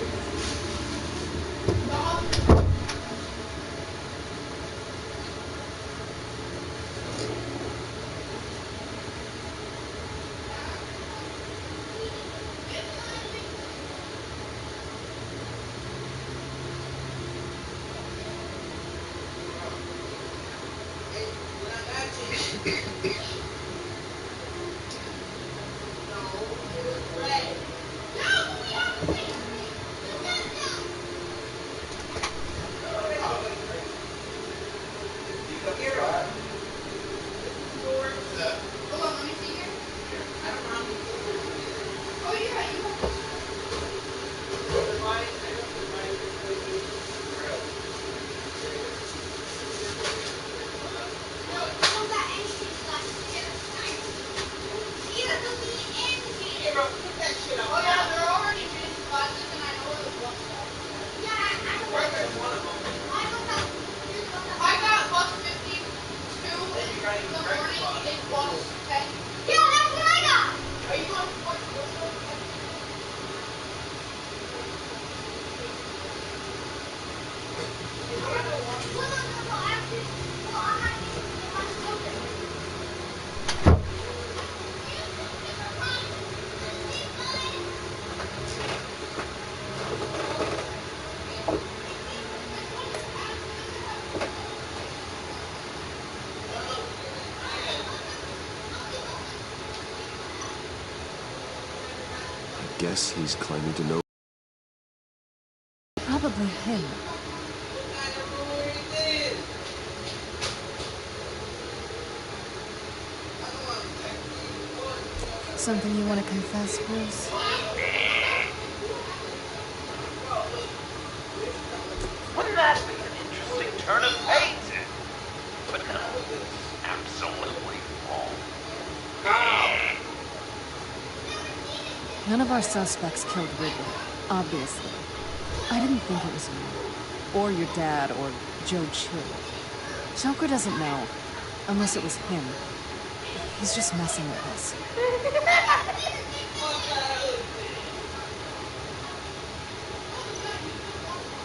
Guess he's claiming to know. Probably him. Something you want to confess, Bruce? Wouldn't that be an interesting turn of fate? But no, absolutely wrong. None of our suspects killed Riddler, obviously. I didn't think it was you, or your dad, or Joe Chill. Joker doesn't know, unless it was him. He's just messing with us.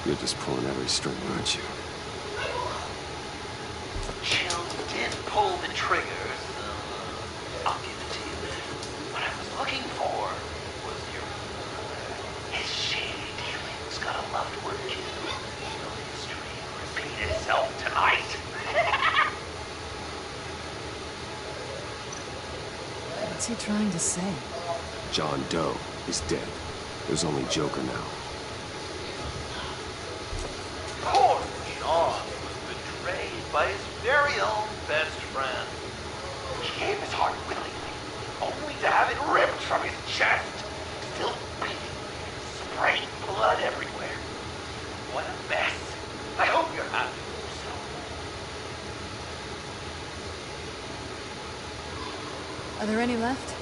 You're just pulling every string, aren't you? Chill did pull the trigger, so I'll give it to you. What I was looking for was his shady dealings got a loved one killed. Will history repeat itself tonight? What's he trying to say? John Doe is dead. There's only Joker now. Poor John was betrayed by his very own best friend. He gave his heart willingly, only to have it ripped from his chest. Still beating, spraying blood everywhere. What a mess. I hope you're happy with yourself. Are there any left?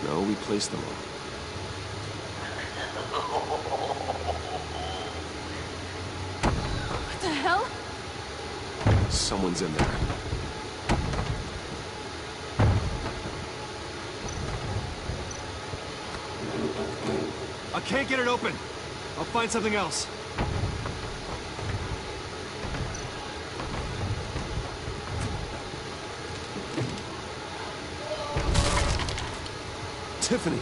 No, we placed them all. What the hell? Someone's in there. I can't get it open. I'll find something else. Tiffany!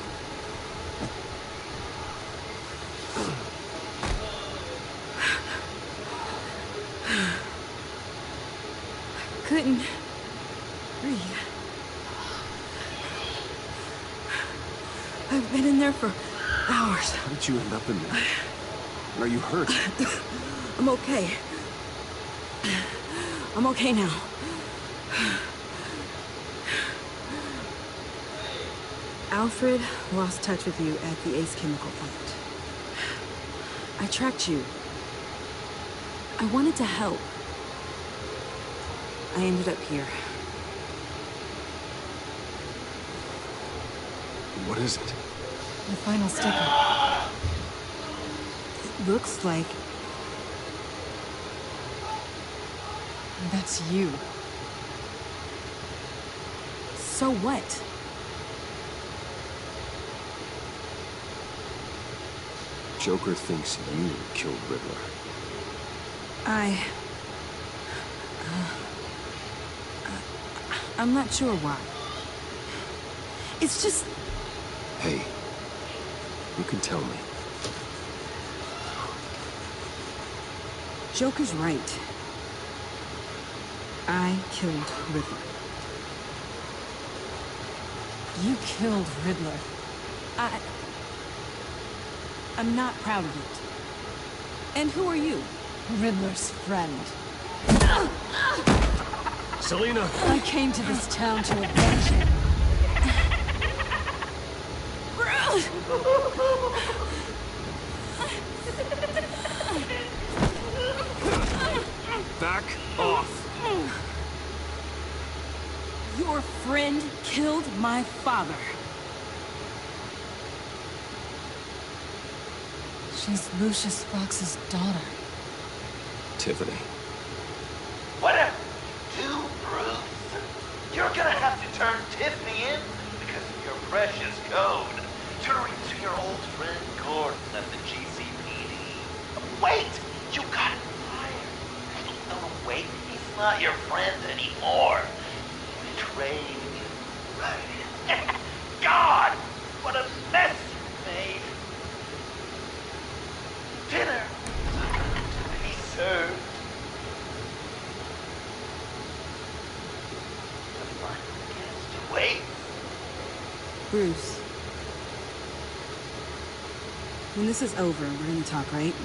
Couldn't breathe. I've been in there for hours. How did you end up in there? Are you hurt? I'm okay. I'm okay now. Alfred lost touch with you at the Ace Chemical plant. I tracked you. I wanted to help. I ended up here. What is it? The final sticker. It looks like... that's you. So what? Joker thinks you killed Riddler. I'm not sure why. It's just... Hey, you can tell me. Joker's right. I killed Riddler. You killed Riddler. I'm not proud of it. And who are you? Riddler's friend. Selina! I came to this town to avenge him. Back off! Your friend killed my father. She's Lucius Fox's daughter. Tiffany. Whatever you do, Bruce, you're gonna have to turn Tiffany in because of your precious code. Turn her into your old friend Gordon at the GCPD. Wait! You got fired. No, wait, he's not your friend anymore. He betrayed you. God! What a mess you made! Dinner to be served. The final guest waits. Bruce. When this is over, we're gonna talk, right?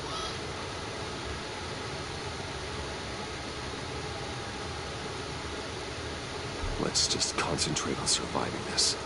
Let's just concentrate on surviving this.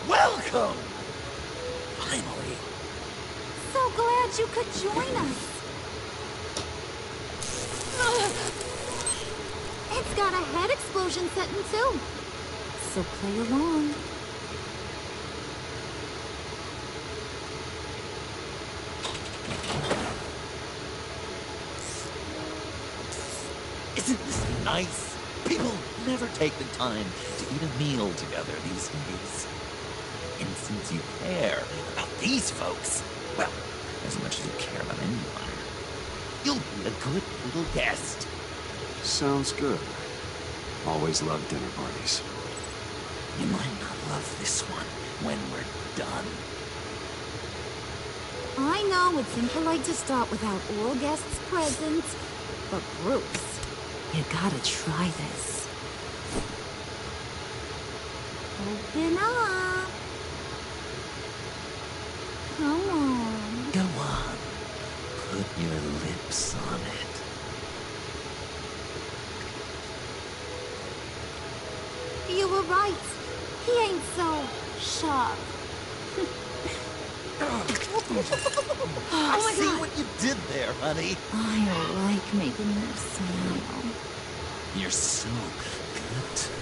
Welcome! Finally. So glad you could join us. It's got a head explosion setting too. So play along. Isn't this nice? People never take the time to eat a meal together these days. And since you care about these folks, well, as much as you care about anyone, you'll be a good little guest. Sounds good. Always loved dinner parties. You might not love this one when we're done. I know it's impolite to start without all guests present, but Bruce, you gotta try this. Open up. Come on. Go on. Put your lips on it. You were right. He ain't so sharp. I see what you did there, honey. I like making you smile. You're so good to me.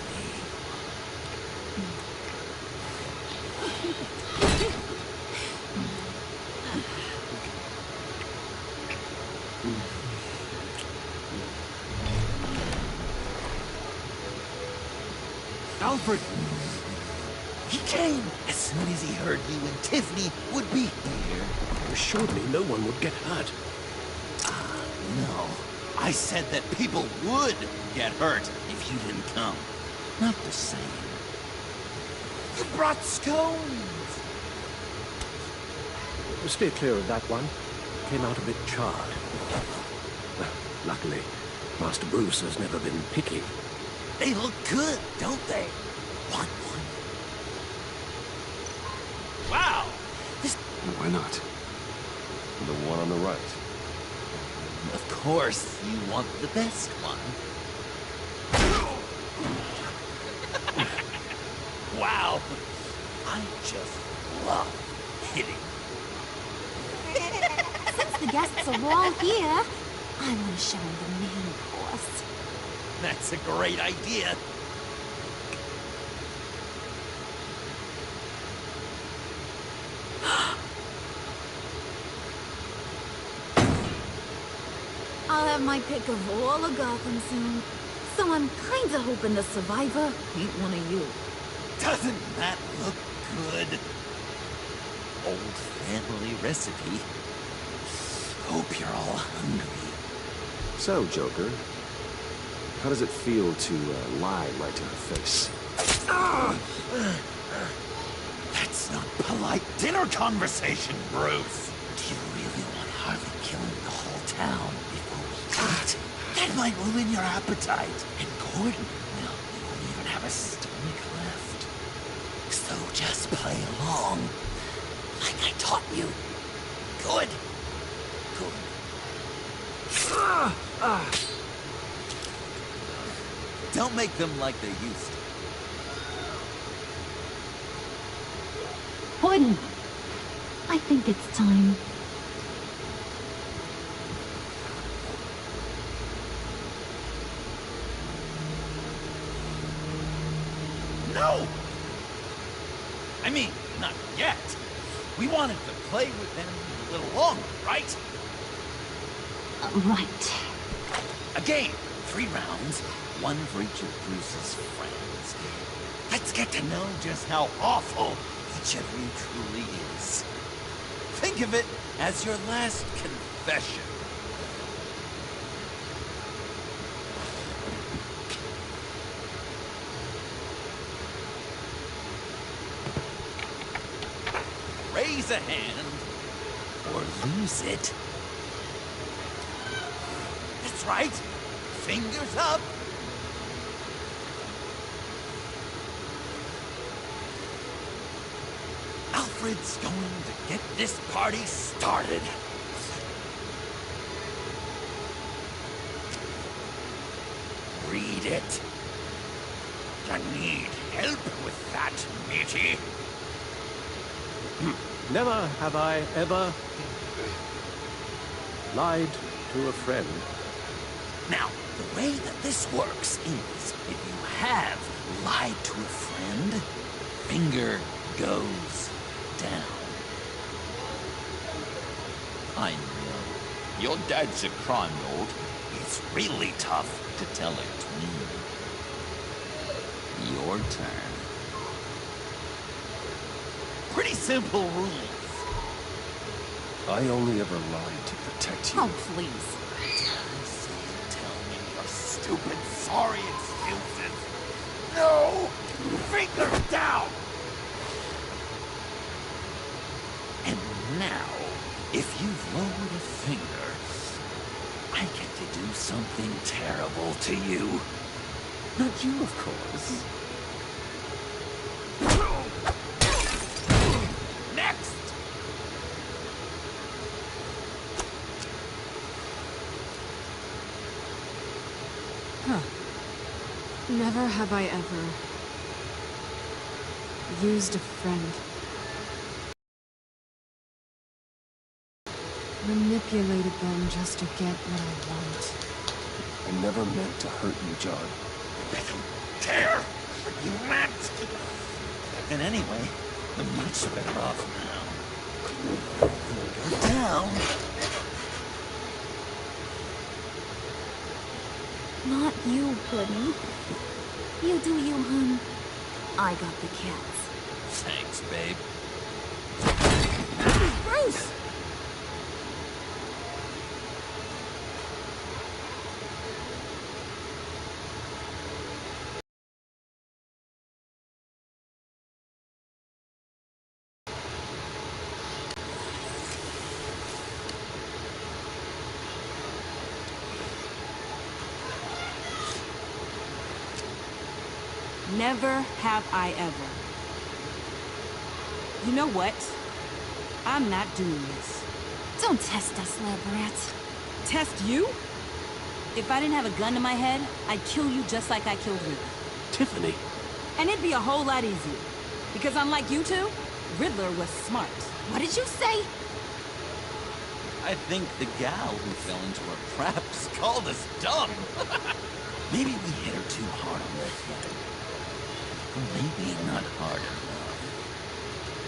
Alfred! He came as soon as he heard you and Tiffany would be here. You assured me no one would get hurt. No. I said that people would get hurt if you didn't come. Not the same. You brought scones! Steer clear of that one. Came out a bit charred. Well, luckily, Master Bruce has never been picky. They look good, don't they? Want one? Wow! Why not? The one on the right. Of course, you want the best one. Wow! I just love hitting. Since the guests are all here, I want to show them the main course. That's a great idea. I'll have my pick of all of Gotham soon. So I'm kinda hoping the survivor ain't one of you. Doesn't that look good? Old family recipe. Hope you're all hungry. So, Joker, how does it feel to lie right to her face? That's not polite dinner conversation, Bruce. Do you really want Harley killing the whole town before we eat? That might ruin your appetite. And Gordon, well, you won't even have a stomach left. So just play along. Like I taught you. Good. Good. Don't make them like they used to. Gordon, I think it's time. No! I mean, not yet. We wanted to play with them a little longer, right? Right. A game. 3 rounds, 1 for each of Bruce's friends. Let's get to know just how awful each of you truly is. Think of it as your last confession. Raise a hand, or lose it. That's right. Fingers up. Alfred's going to get this party started. Read it. You need help with that, matey. Never have I ever lied to a friend. Now, the way that this works is if you have lied to a friend, finger goes down. I know. Your dad's a crime lord. It's really tough to tell it clean. Your turn. Pretty simple rules. I only ever lied to protect you. Oh, please. Tell me your stupid sorry excuses. No! Fingers down! And now, if you've lowered a finger, I get to do something terrible to you. Not you, of course. Next! Huh. Never have I ever Used a friend. Manipulated them just to get what I want. I never meant to hurt you, John. I don't care what you meant. And anyway, I'm much better off now. Go down. Not you, Puddin'. You do you, hun. I got the cats. Thanks, babe. Bruce! Never have I ever. You know what? I'm not doing this. Don't test us, lab rats. Test you? If I didn't have a gun to my head, I'd kill you just like I killed Riddler. Tiffany. And it'd be a whole lot easier. Because unlike you two, Riddler was smart. What did you say? I think the gal who fell into our traps called us dumb. Maybe we hit her too hard on the head. Or maybe not hard enough.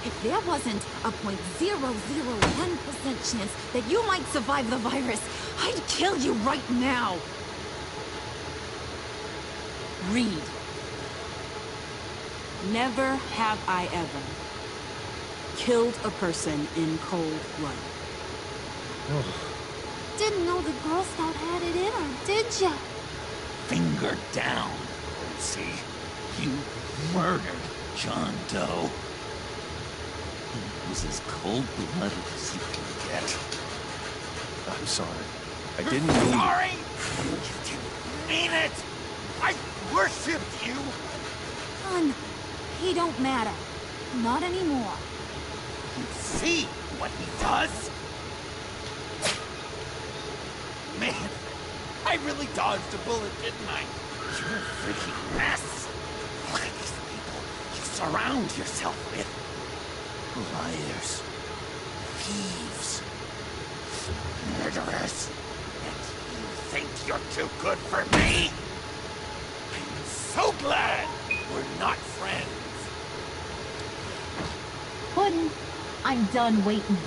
If there wasn't a 0.001% chance that you might survive the virus, I'd kill you right now. Read. Never have I ever killed a person in cold blood. Didn't know the Girl Scout had it in her, did ya? Finger down, see? You murdered John Doe. It was as cold-blooded as you can get. I'm sorry. I didn't mean... Sorry? You didn't mean it! I worshipped you! Hun, he don't matter. Not anymore. You see what he does? Man, I really dodged a bullet, didn't I? You're a freaking mess. Look at these people you surround yourself with. Liars. Thieves. Murderers. And you think you're too good for me? I'm so glad we're not friends. Puddin', I'm done waiting.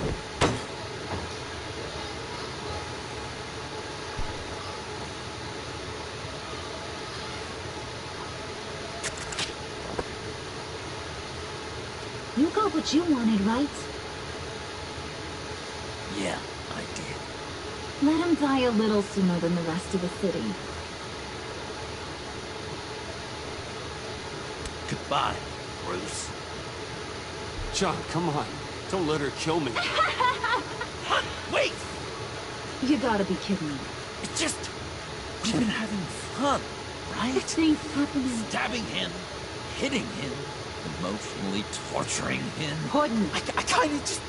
You got what you wanted, right? Yeah, I did. Let him die a little sooner than the rest of the city. Goodbye, Bruce. John, come on. Don't let her kill me. Wait! You gotta be kidding me. It's just... we've been having fun, right? Things happening. Stabbing him, hitting him, emotionally torturing him. Puddin'. I kinda just...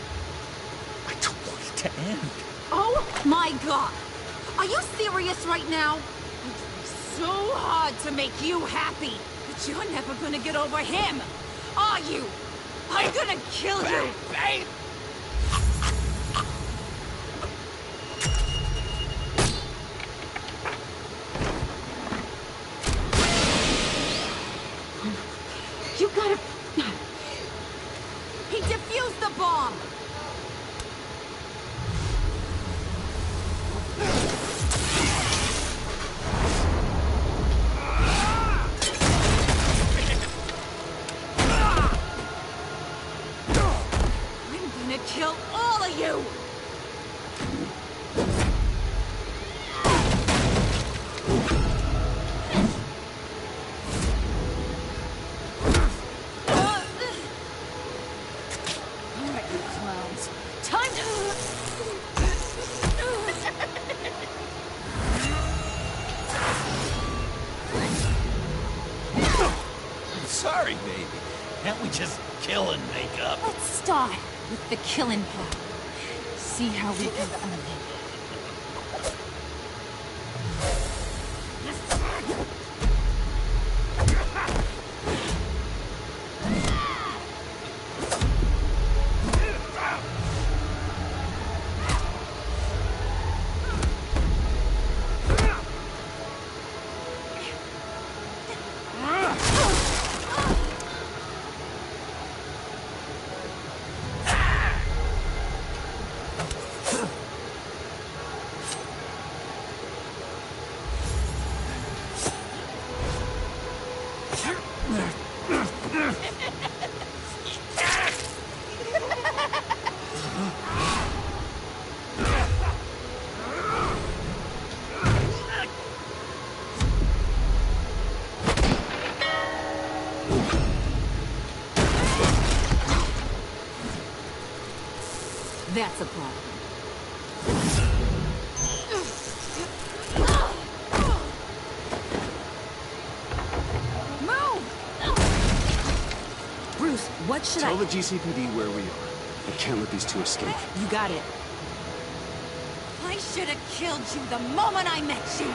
I don't want it to end. Oh my god! Are you serious right now? I try so hard to make you happy, but you're never gonna get over him, are you? I'm gonna kill you! Babe! You gotta... He defused the bomb! I'm gonna kill all of you! Sorry, baby. Can't we just kill and make up? Let's start with the killing part. See how we can earn it. That's a problem. Move! Bruce, what should Tell the GCPD where we are. I can't let these two escape. You got it. I should have killed you the moment I met you.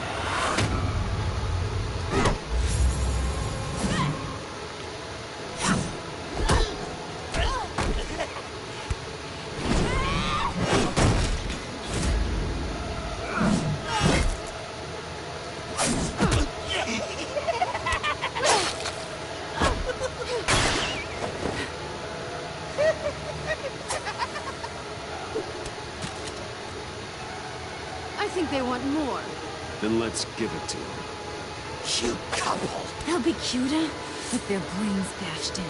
I think they want more. Then let's give it to them. Cute couple. They'll be cuter with their brains bashed in.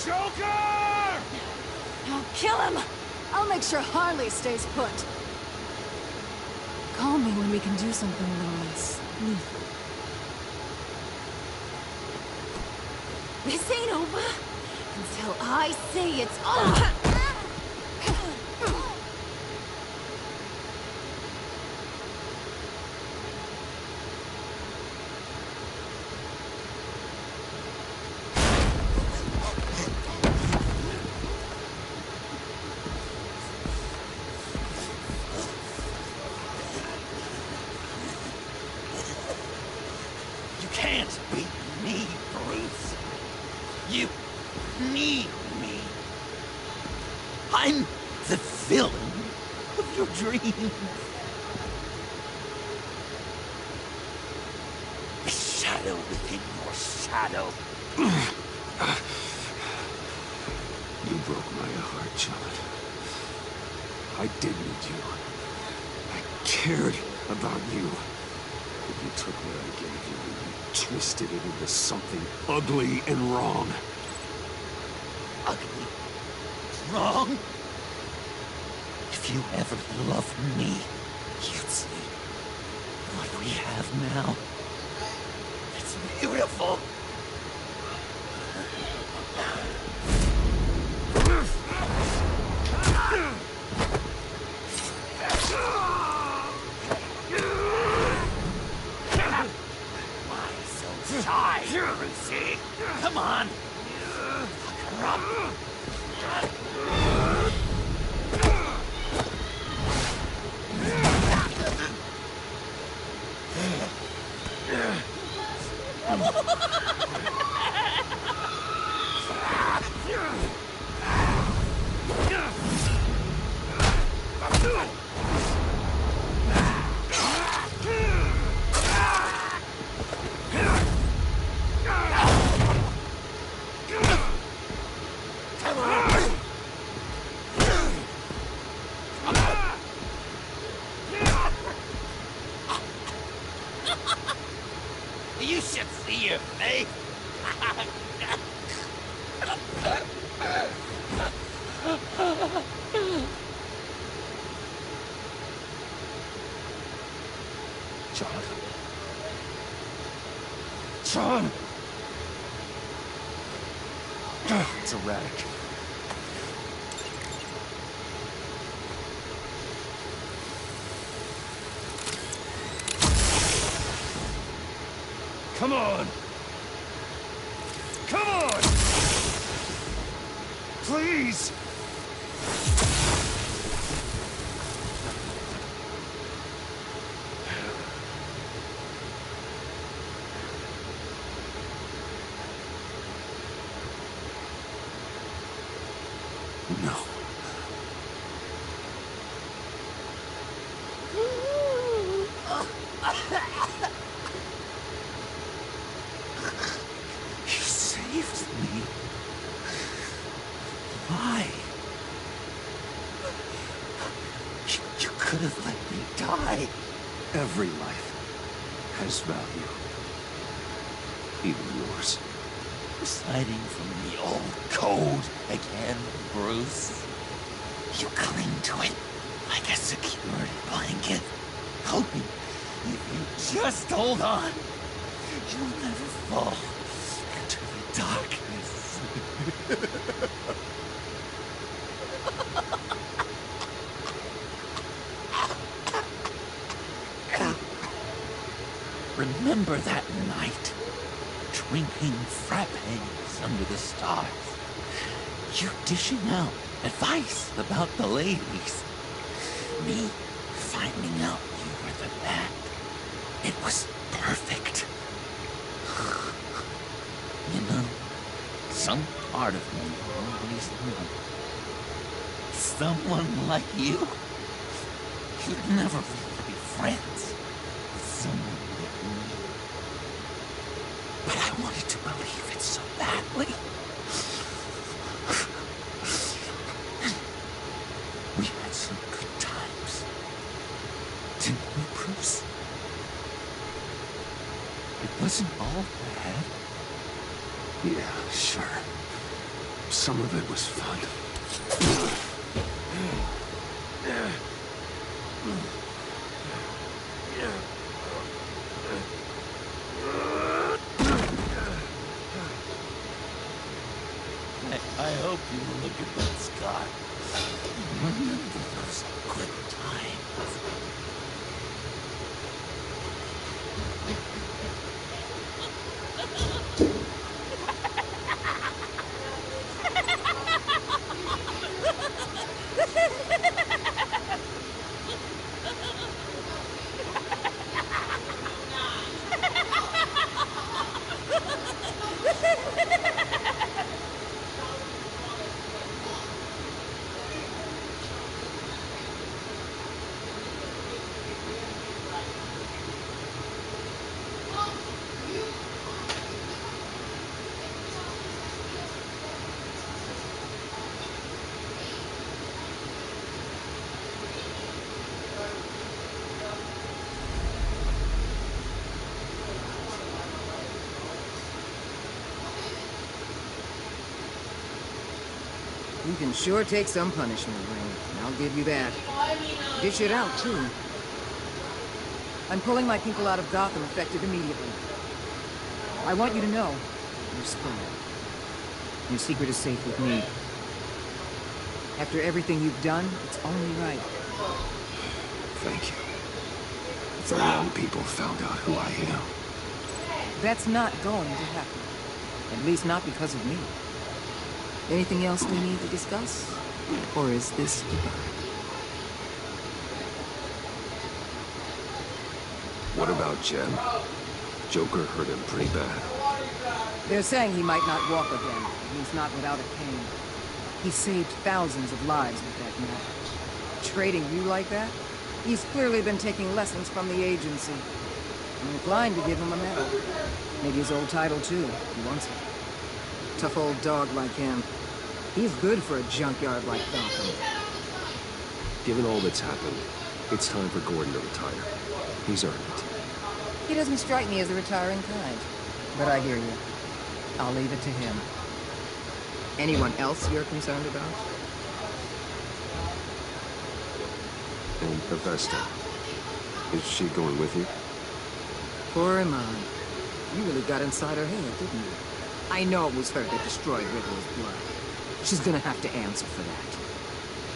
Joker! I'll kill him! I'll make sure Harley stays put. Call me when we can do something a little less lethal. This ain't over until I say it's over! You can't beat me, Bruce. You need me. I'm the villain of your dreams. A shadow within your shadow. You broke my heart, John. I did need you. I cared about you. But you took what I gave you and you twisted it into something ugly and wrong. Ugly? Wrong? If you ever loved me, you'd see what we have now. It's beautiful. Why so shy, Brucey? Come on. Fuck her up. You should see your face. John. John. It's erratic. Come on! Come on! Please! No. You saved me. Why? You could have let me die. Every life has value. Even yours. Sliding from the old code again, Bruce. You cling to it like a security blanket, hoping if you just hold on, you'll never fall into the darkness. Remember that night? Drinking frappes under the stars. You dishing out advice about the ladies. Me finding out you were the bad. It was perfect. You know, some part of me always knew. Someone like you, you'd never really be friends with someone like me. But I wanted to believe it so badly. We had some good times. Didn't we, Bruce? It wasn't all bad. Yeah, sure. Some of it was fun. I hope you will look at that scar. Remember those good times. You can sure take some punishment, Ring. I'll give you that. Dish it out, too. I'm pulling my people out of Gotham effective immediately. I want you to know, you're spared. Your secret is safe with me. After everything you've done, it's only right. Thank you. If the wrong people found out who I am. That's not going to happen. At least not because of me. Anything else we need to discuss? Or is this goodbye? What about Jen? Joker hurt him pretty bad. They're saying he might not walk again, at least not without a cane. He saved thousands of lives with that knife. Trading you like that? He's clearly been taking lessons from the agency. I'm inclined to give him a medal. Maybe his old title, too, if he wants it. Tough old dog like him. He's good for a junkyard like Gotham. Given all that's happened, it's time for Gordon to retire. He's earned it. He doesn't strike me as a retiring kind. But I hear you. I'll leave it to him. Anyone else you're concerned about? And Hephaestus, is she going with you? Poor Iman. You really got inside her head, didn't you? I know it was her that destroyed Riddler's blood. She's gonna have to answer for that.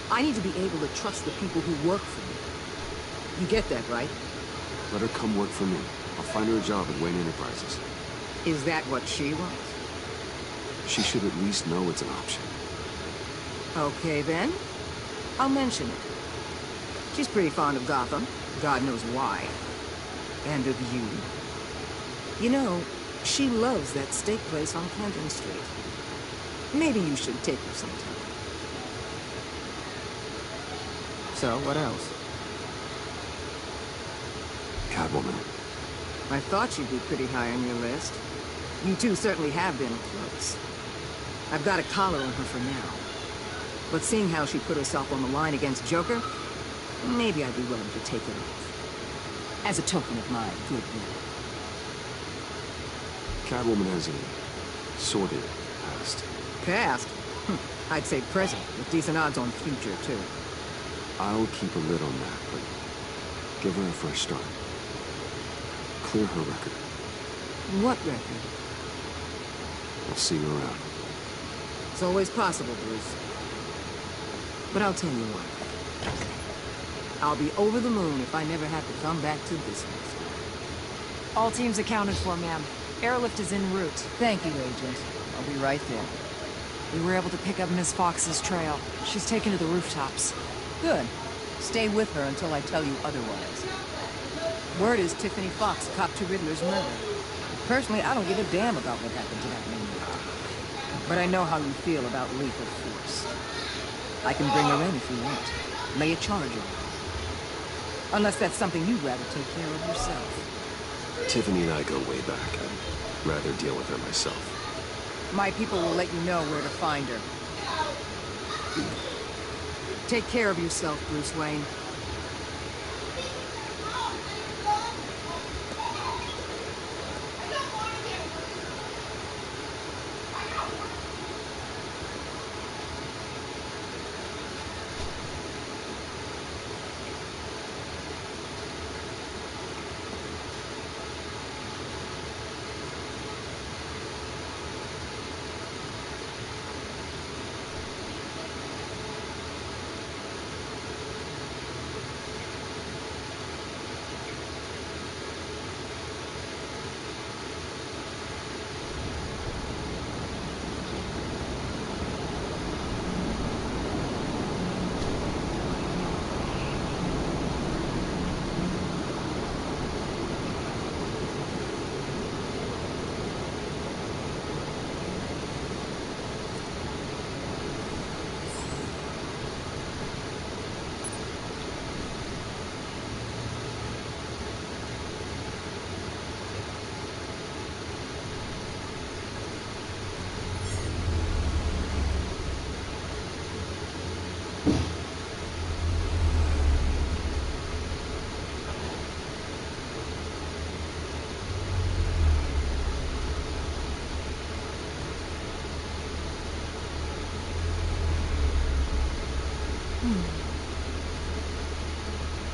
I need to be able to trust the people who work for me. You get that, right? Let her come work for me. I'll find her a job at Wayne Enterprises. Is that what she wants? She should at least know it's an option. Okay, then. I'll mention it. She's pretty fond of Gotham. God knows why. And of you. You know, she loves that steak place on Clinton Street. Maybe you should take her sometime. So, what else? Catwoman. I thought she'd be pretty high on your list. You two certainly have been close. I've got a collar on her for now. But seeing how she put herself on the line against Joker, maybe I'd be willing to take it off. As a token of my goodwill. Catwoman has a sordid past. Past? I'd say present, with decent odds on future, too. I'll keep a lid on that, but give her a fresh start. Clear her record. What record? I'll see you around. It's always possible, Bruce. But I'll tell you what. I'll be over the moon if I never have to come back to this one. All teams accounted for, ma'am. Airlift is en route. Thank you, Agent. I'll be right there. We were able to pick up Miss Fox's trail. She's taken to the rooftops. Good. Stay with her until I tell you otherwise. Word is Tiffany Fox copped to Riddler's murder. Personally, I don't give a damn about what happened to that maniac. But I know how you feel about lethal force. I can bring her in if you want. Lay a charge on her. Unless that's something you'd rather take care of yourself. Tiffany and I go way back. I'd rather deal with her myself. My people will let you know where to find her. Take care of yourself, Bruce Wayne.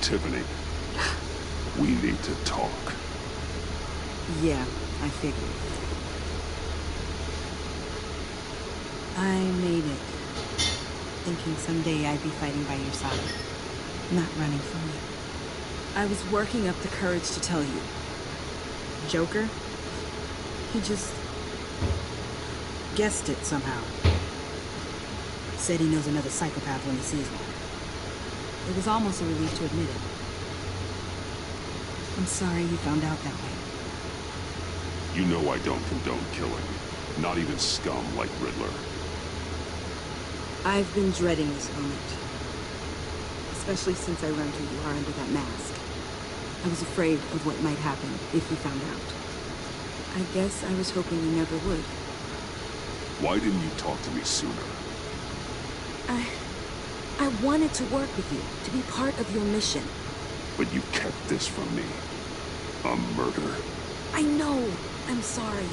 Tiffany, we need to talk. Yeah, I figured. I made it, thinking someday I'd be fighting by your side, not running from you. I was working up the courage to tell you. Joker? He just guessed it somehow. Said he knows another psychopath when he sees one. It was almost a relief to admit it. I'm sorry you found out that way. You know I don't condone killing. Not even scum like Riddler. I've been dreading this moment. Especially since I learned who you are under that mask. I was afraid of what might happen if you found out. I guess I was hoping you never would. Why didn't you talk to me sooner? I wanted to work with you, to be part of your mission. But you kept this from me. A murder. I know. I'm sorry.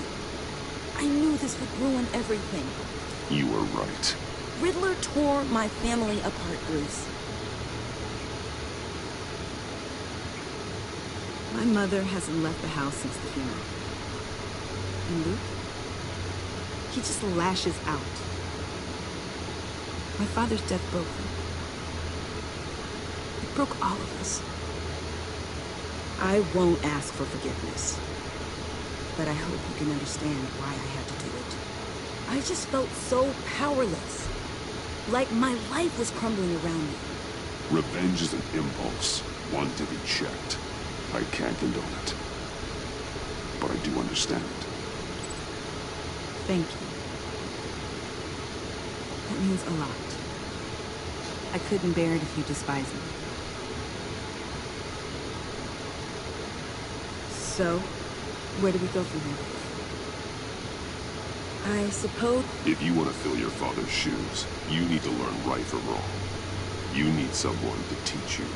I knew this would ruin everything. You were right. Riddler tore my family apart, Bruce. My mother hasn't left the house since the funeral. And Luke? He just lashes out. My father's death broke them. It broke all of us. I won't ask for forgiveness. But I hope you can understand why I had to do it. I just felt so powerless. Like my life was crumbling around me. Revenge is an impulse, one to be checked. I can't condone it. But I do understand it. Thank you. That means a lot. I couldn't bear it if you despised me. So, where do we go from here? I suppose... If you want to fill your father's shoes, you need to learn right from wrong. You need someone to teach you.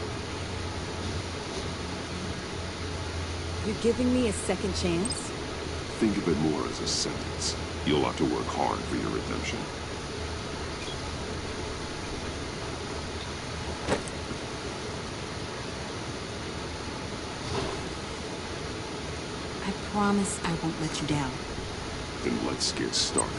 You're giving me a second chance? Think of it more as a sentence. You'll have to work hard for your redemption. I promise I won't let you down. Then let's get started.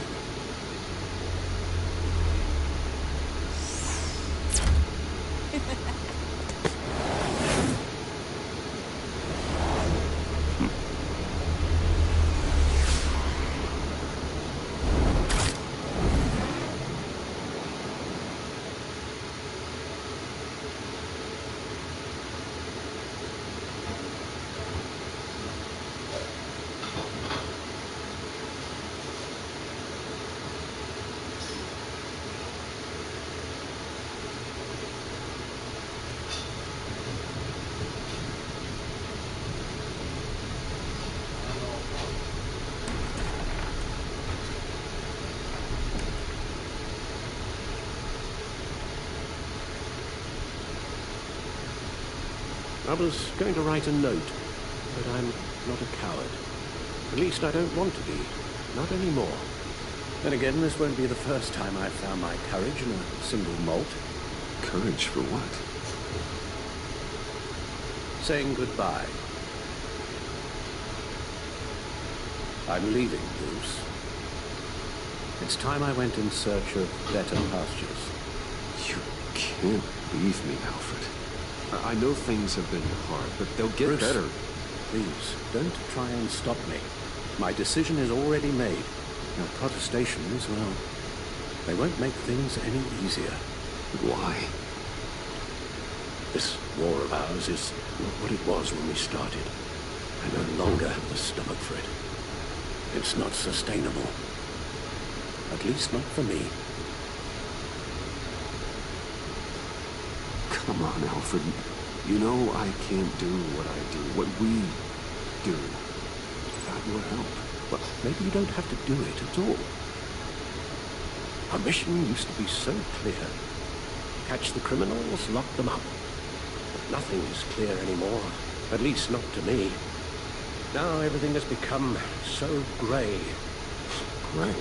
I was going to write a note, but I'm not a coward. At least I don't want to be. Not anymore. Then again, this won't be the first time I've found my courage in a single malt. Courage for what? Saying goodbye. I'm leaving, Bruce. It's time I went in search of better pastures. You can't leave me, Alfred. I know things have been hard, but they'll get Bruce, better. Please, don't try and stop me. My decision is already made. Your protestations, well, they won't make things any easier. Why? This war of ours is not what it was when we started. I no longer have the stomach for it. It's not sustainable. At least not for me. Come on, Alfred. You know I can't do what I do, what we do. That will help. Well, maybe you don't have to do it at all. Our mission used to be so clear. Catch the criminals, lock them up. But nothing is clear anymore. At least not to me. Now everything has become so gray. Gray?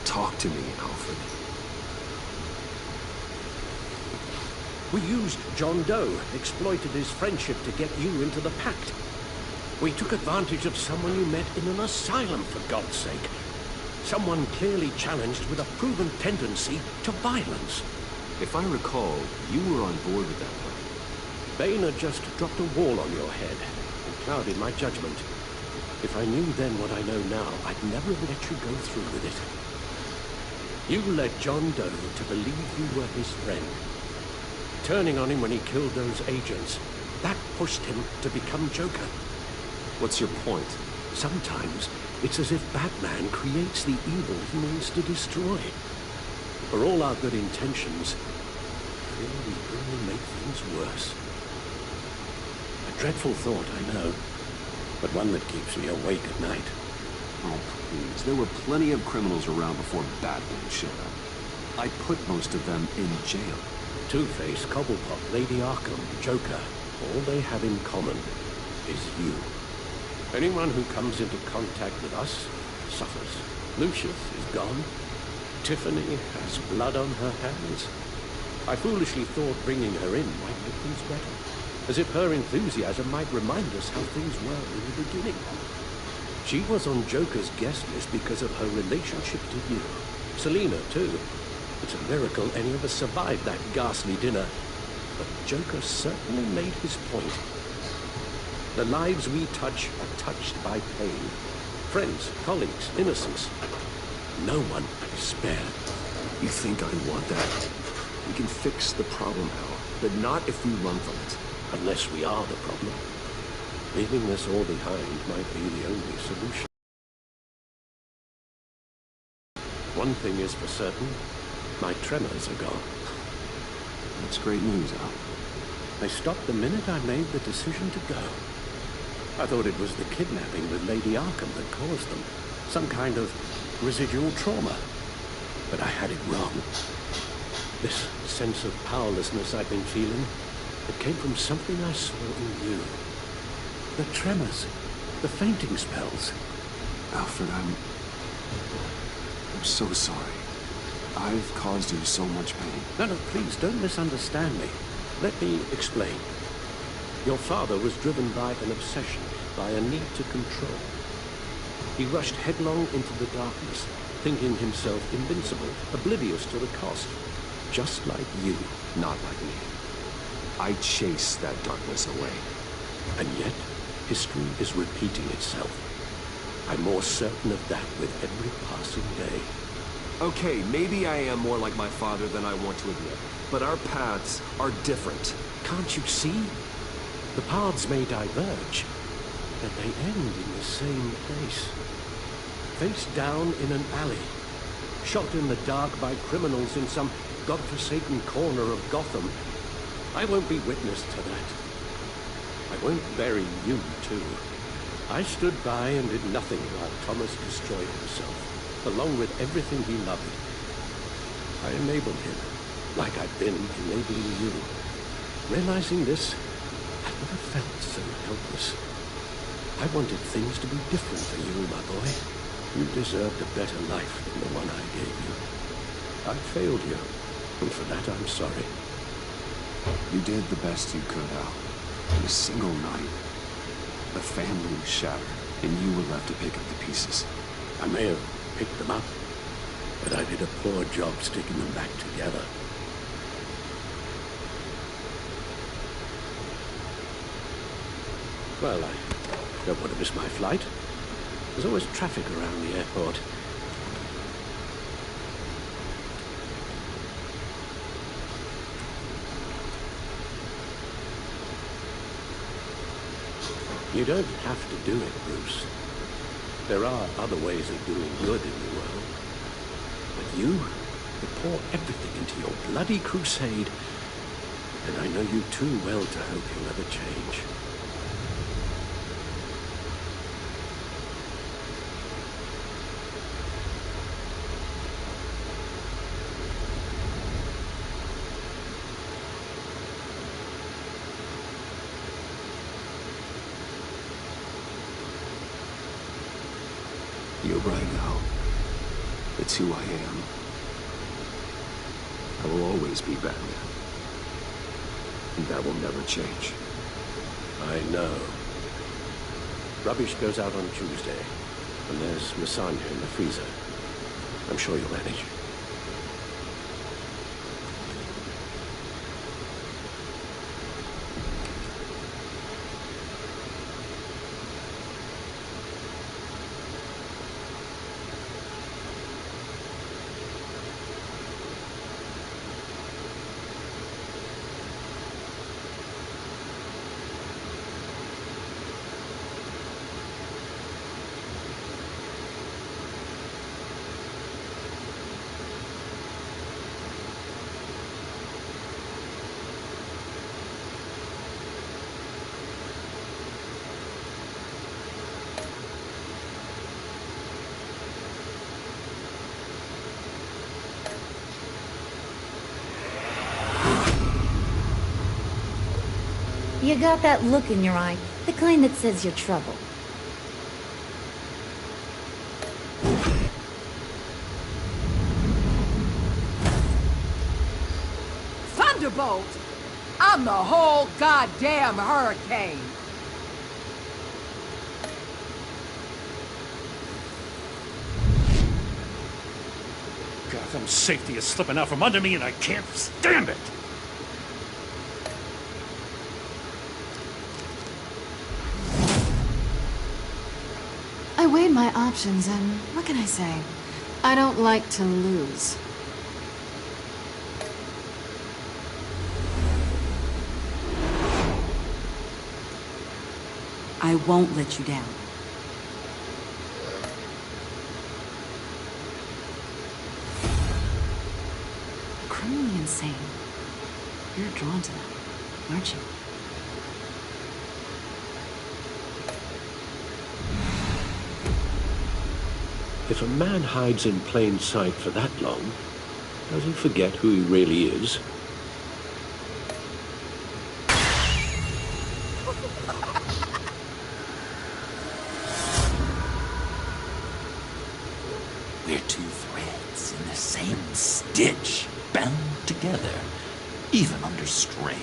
Talk to me, Alfred. We used John Doe, exploited his friendship to get you into the pact. We took advantage of someone you met in an asylum, for God's sake. Someone clearly challenged with a proven tendency to violence. If I recall, you were on board with that plan. Bane had just dropped a wall on your head and clouded my judgment. If I knew then what I know now, I'd never have let you go through with it. You led John Doe to believe you were his friend. Turning on him when he killed those agents, that pushed him to become Joker. What's your point? Sometimes it's as if Batman creates the evil he means to destroy. For all our good intentions, I fear we only make things worse. A dreadful thought, I know, but one that keeps me awake at night. Oh, please. There were plenty of criminals around before Batman showed up. I put most of them in jail. Two-Face, Cobblepot, Lady Arkham, Joker, all they have in common is you. Anyone who comes into contact with us suffers. Lucius is gone. Tiffany has blood on her hands. I foolishly thought bringing her in might make things better. As if her enthusiasm might remind us how things were in the beginning. She was on Joker's guest list because of her relationship to you. Selina, too. It's a miracle any of us survived that ghastly dinner. But Joker certainly made his point. The lives we touch are touched by pain. Friends, colleagues, innocents. No one is spared. You think I want that? We can fix the problem, Al, but not if we run from it. Unless we are the problem. Leaving this all behind might be the only solution. One thing is for certain, my tremors are gone. That's great news, Al. They stopped the minute I made the decision to go. I thought it was the kidnapping with Lady Arkham that caused them. Some kind of residual trauma. But I had it wrong. This sense of powerlessness I've been feeling, it came from something I saw in you. The tremors, the fainting spells. Alfred, I'm so sorry. I've caused you so much pain. No, please, don't misunderstand me. Let me explain. Your father was driven by an obsession, by a need to control. He rushed headlong into the darkness, thinking himself invincible, oblivious to the cost. Just like you. Not like me. I chased that darkness away. And yet, history is repeating itself. I'm more certain of that with every passing day. Okay, maybe I am more like my father than I want to admit, but our paths are different. Can't you see? The paths may diverge, but they end in the same place. Face down in an alley, shot in the dark by criminals in some godforsaken corner of Gotham. I won't be witness to that. I won't bury you, too. I stood by and did nothing while Thomas destroyed himself, along with everything he loved. I enabled him, like I've been enabling you. Realizing this, I never felt so helpless. I wanted things to be different for you, my boy. You deserved a better life than the one I gave you. I failed you, and for that I'm sorry. You did the best you could, Al. In a single night, the family was shattered, and you were left to pick up the pieces. I may have picked them up, but I did a poor job sticking them back together. Well, I don't want to miss my flight. There's always traffic around the airport. You don't have to do it, Bruce. There are other ways of doing good in the world. But you pour everything into your bloody crusade, and I know you too well to hope you'll ever change. You're right, Al. It's who I am. I will always be Batman. And that will never change. I know. Rubbish goes out on Tuesday, and there's lasagna in the freezer. I'm sure you'll manage. You got that look in your eye, the kind that says you're trouble. Thunderbolt! I'm the whole goddamn hurricane! Gotham's safety is slipping out from under me and I can't stand it! weighed my options, and what can I say? I don't like to lose. I won't let you down. Criminally insane. You're drawn to them, aren't you? If a man hides in plain sight for that long, does he forget who he really is? We're two threads in the same stitch, bound together, even under strain.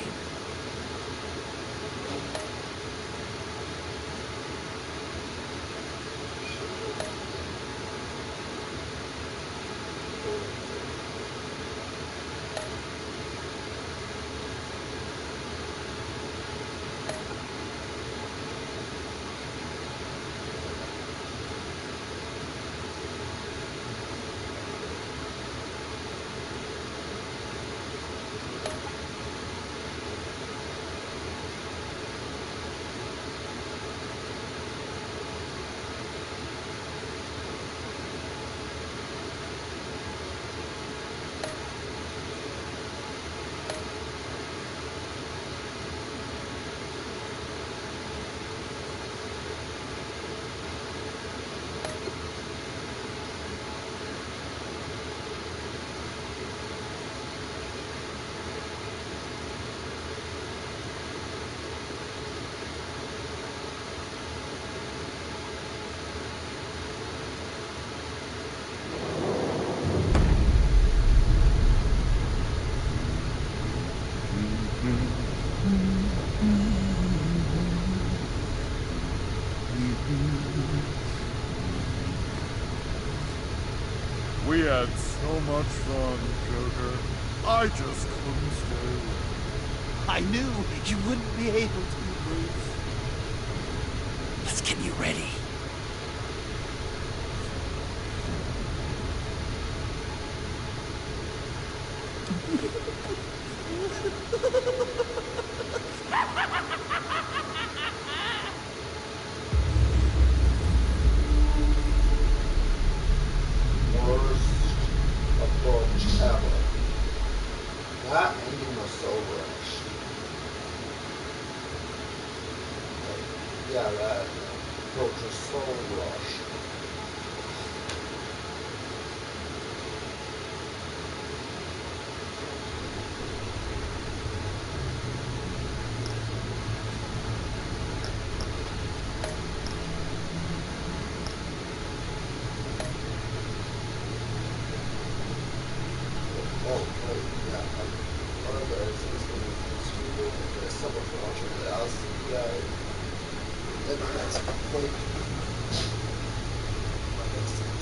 We had so much fun, Joker. I just couldn't stay away. I knew you wouldn't be able to, Bruce. Let's get you ready. That ending was so rushed. Yeah, that approach was so rushed.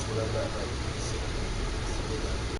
Whatever that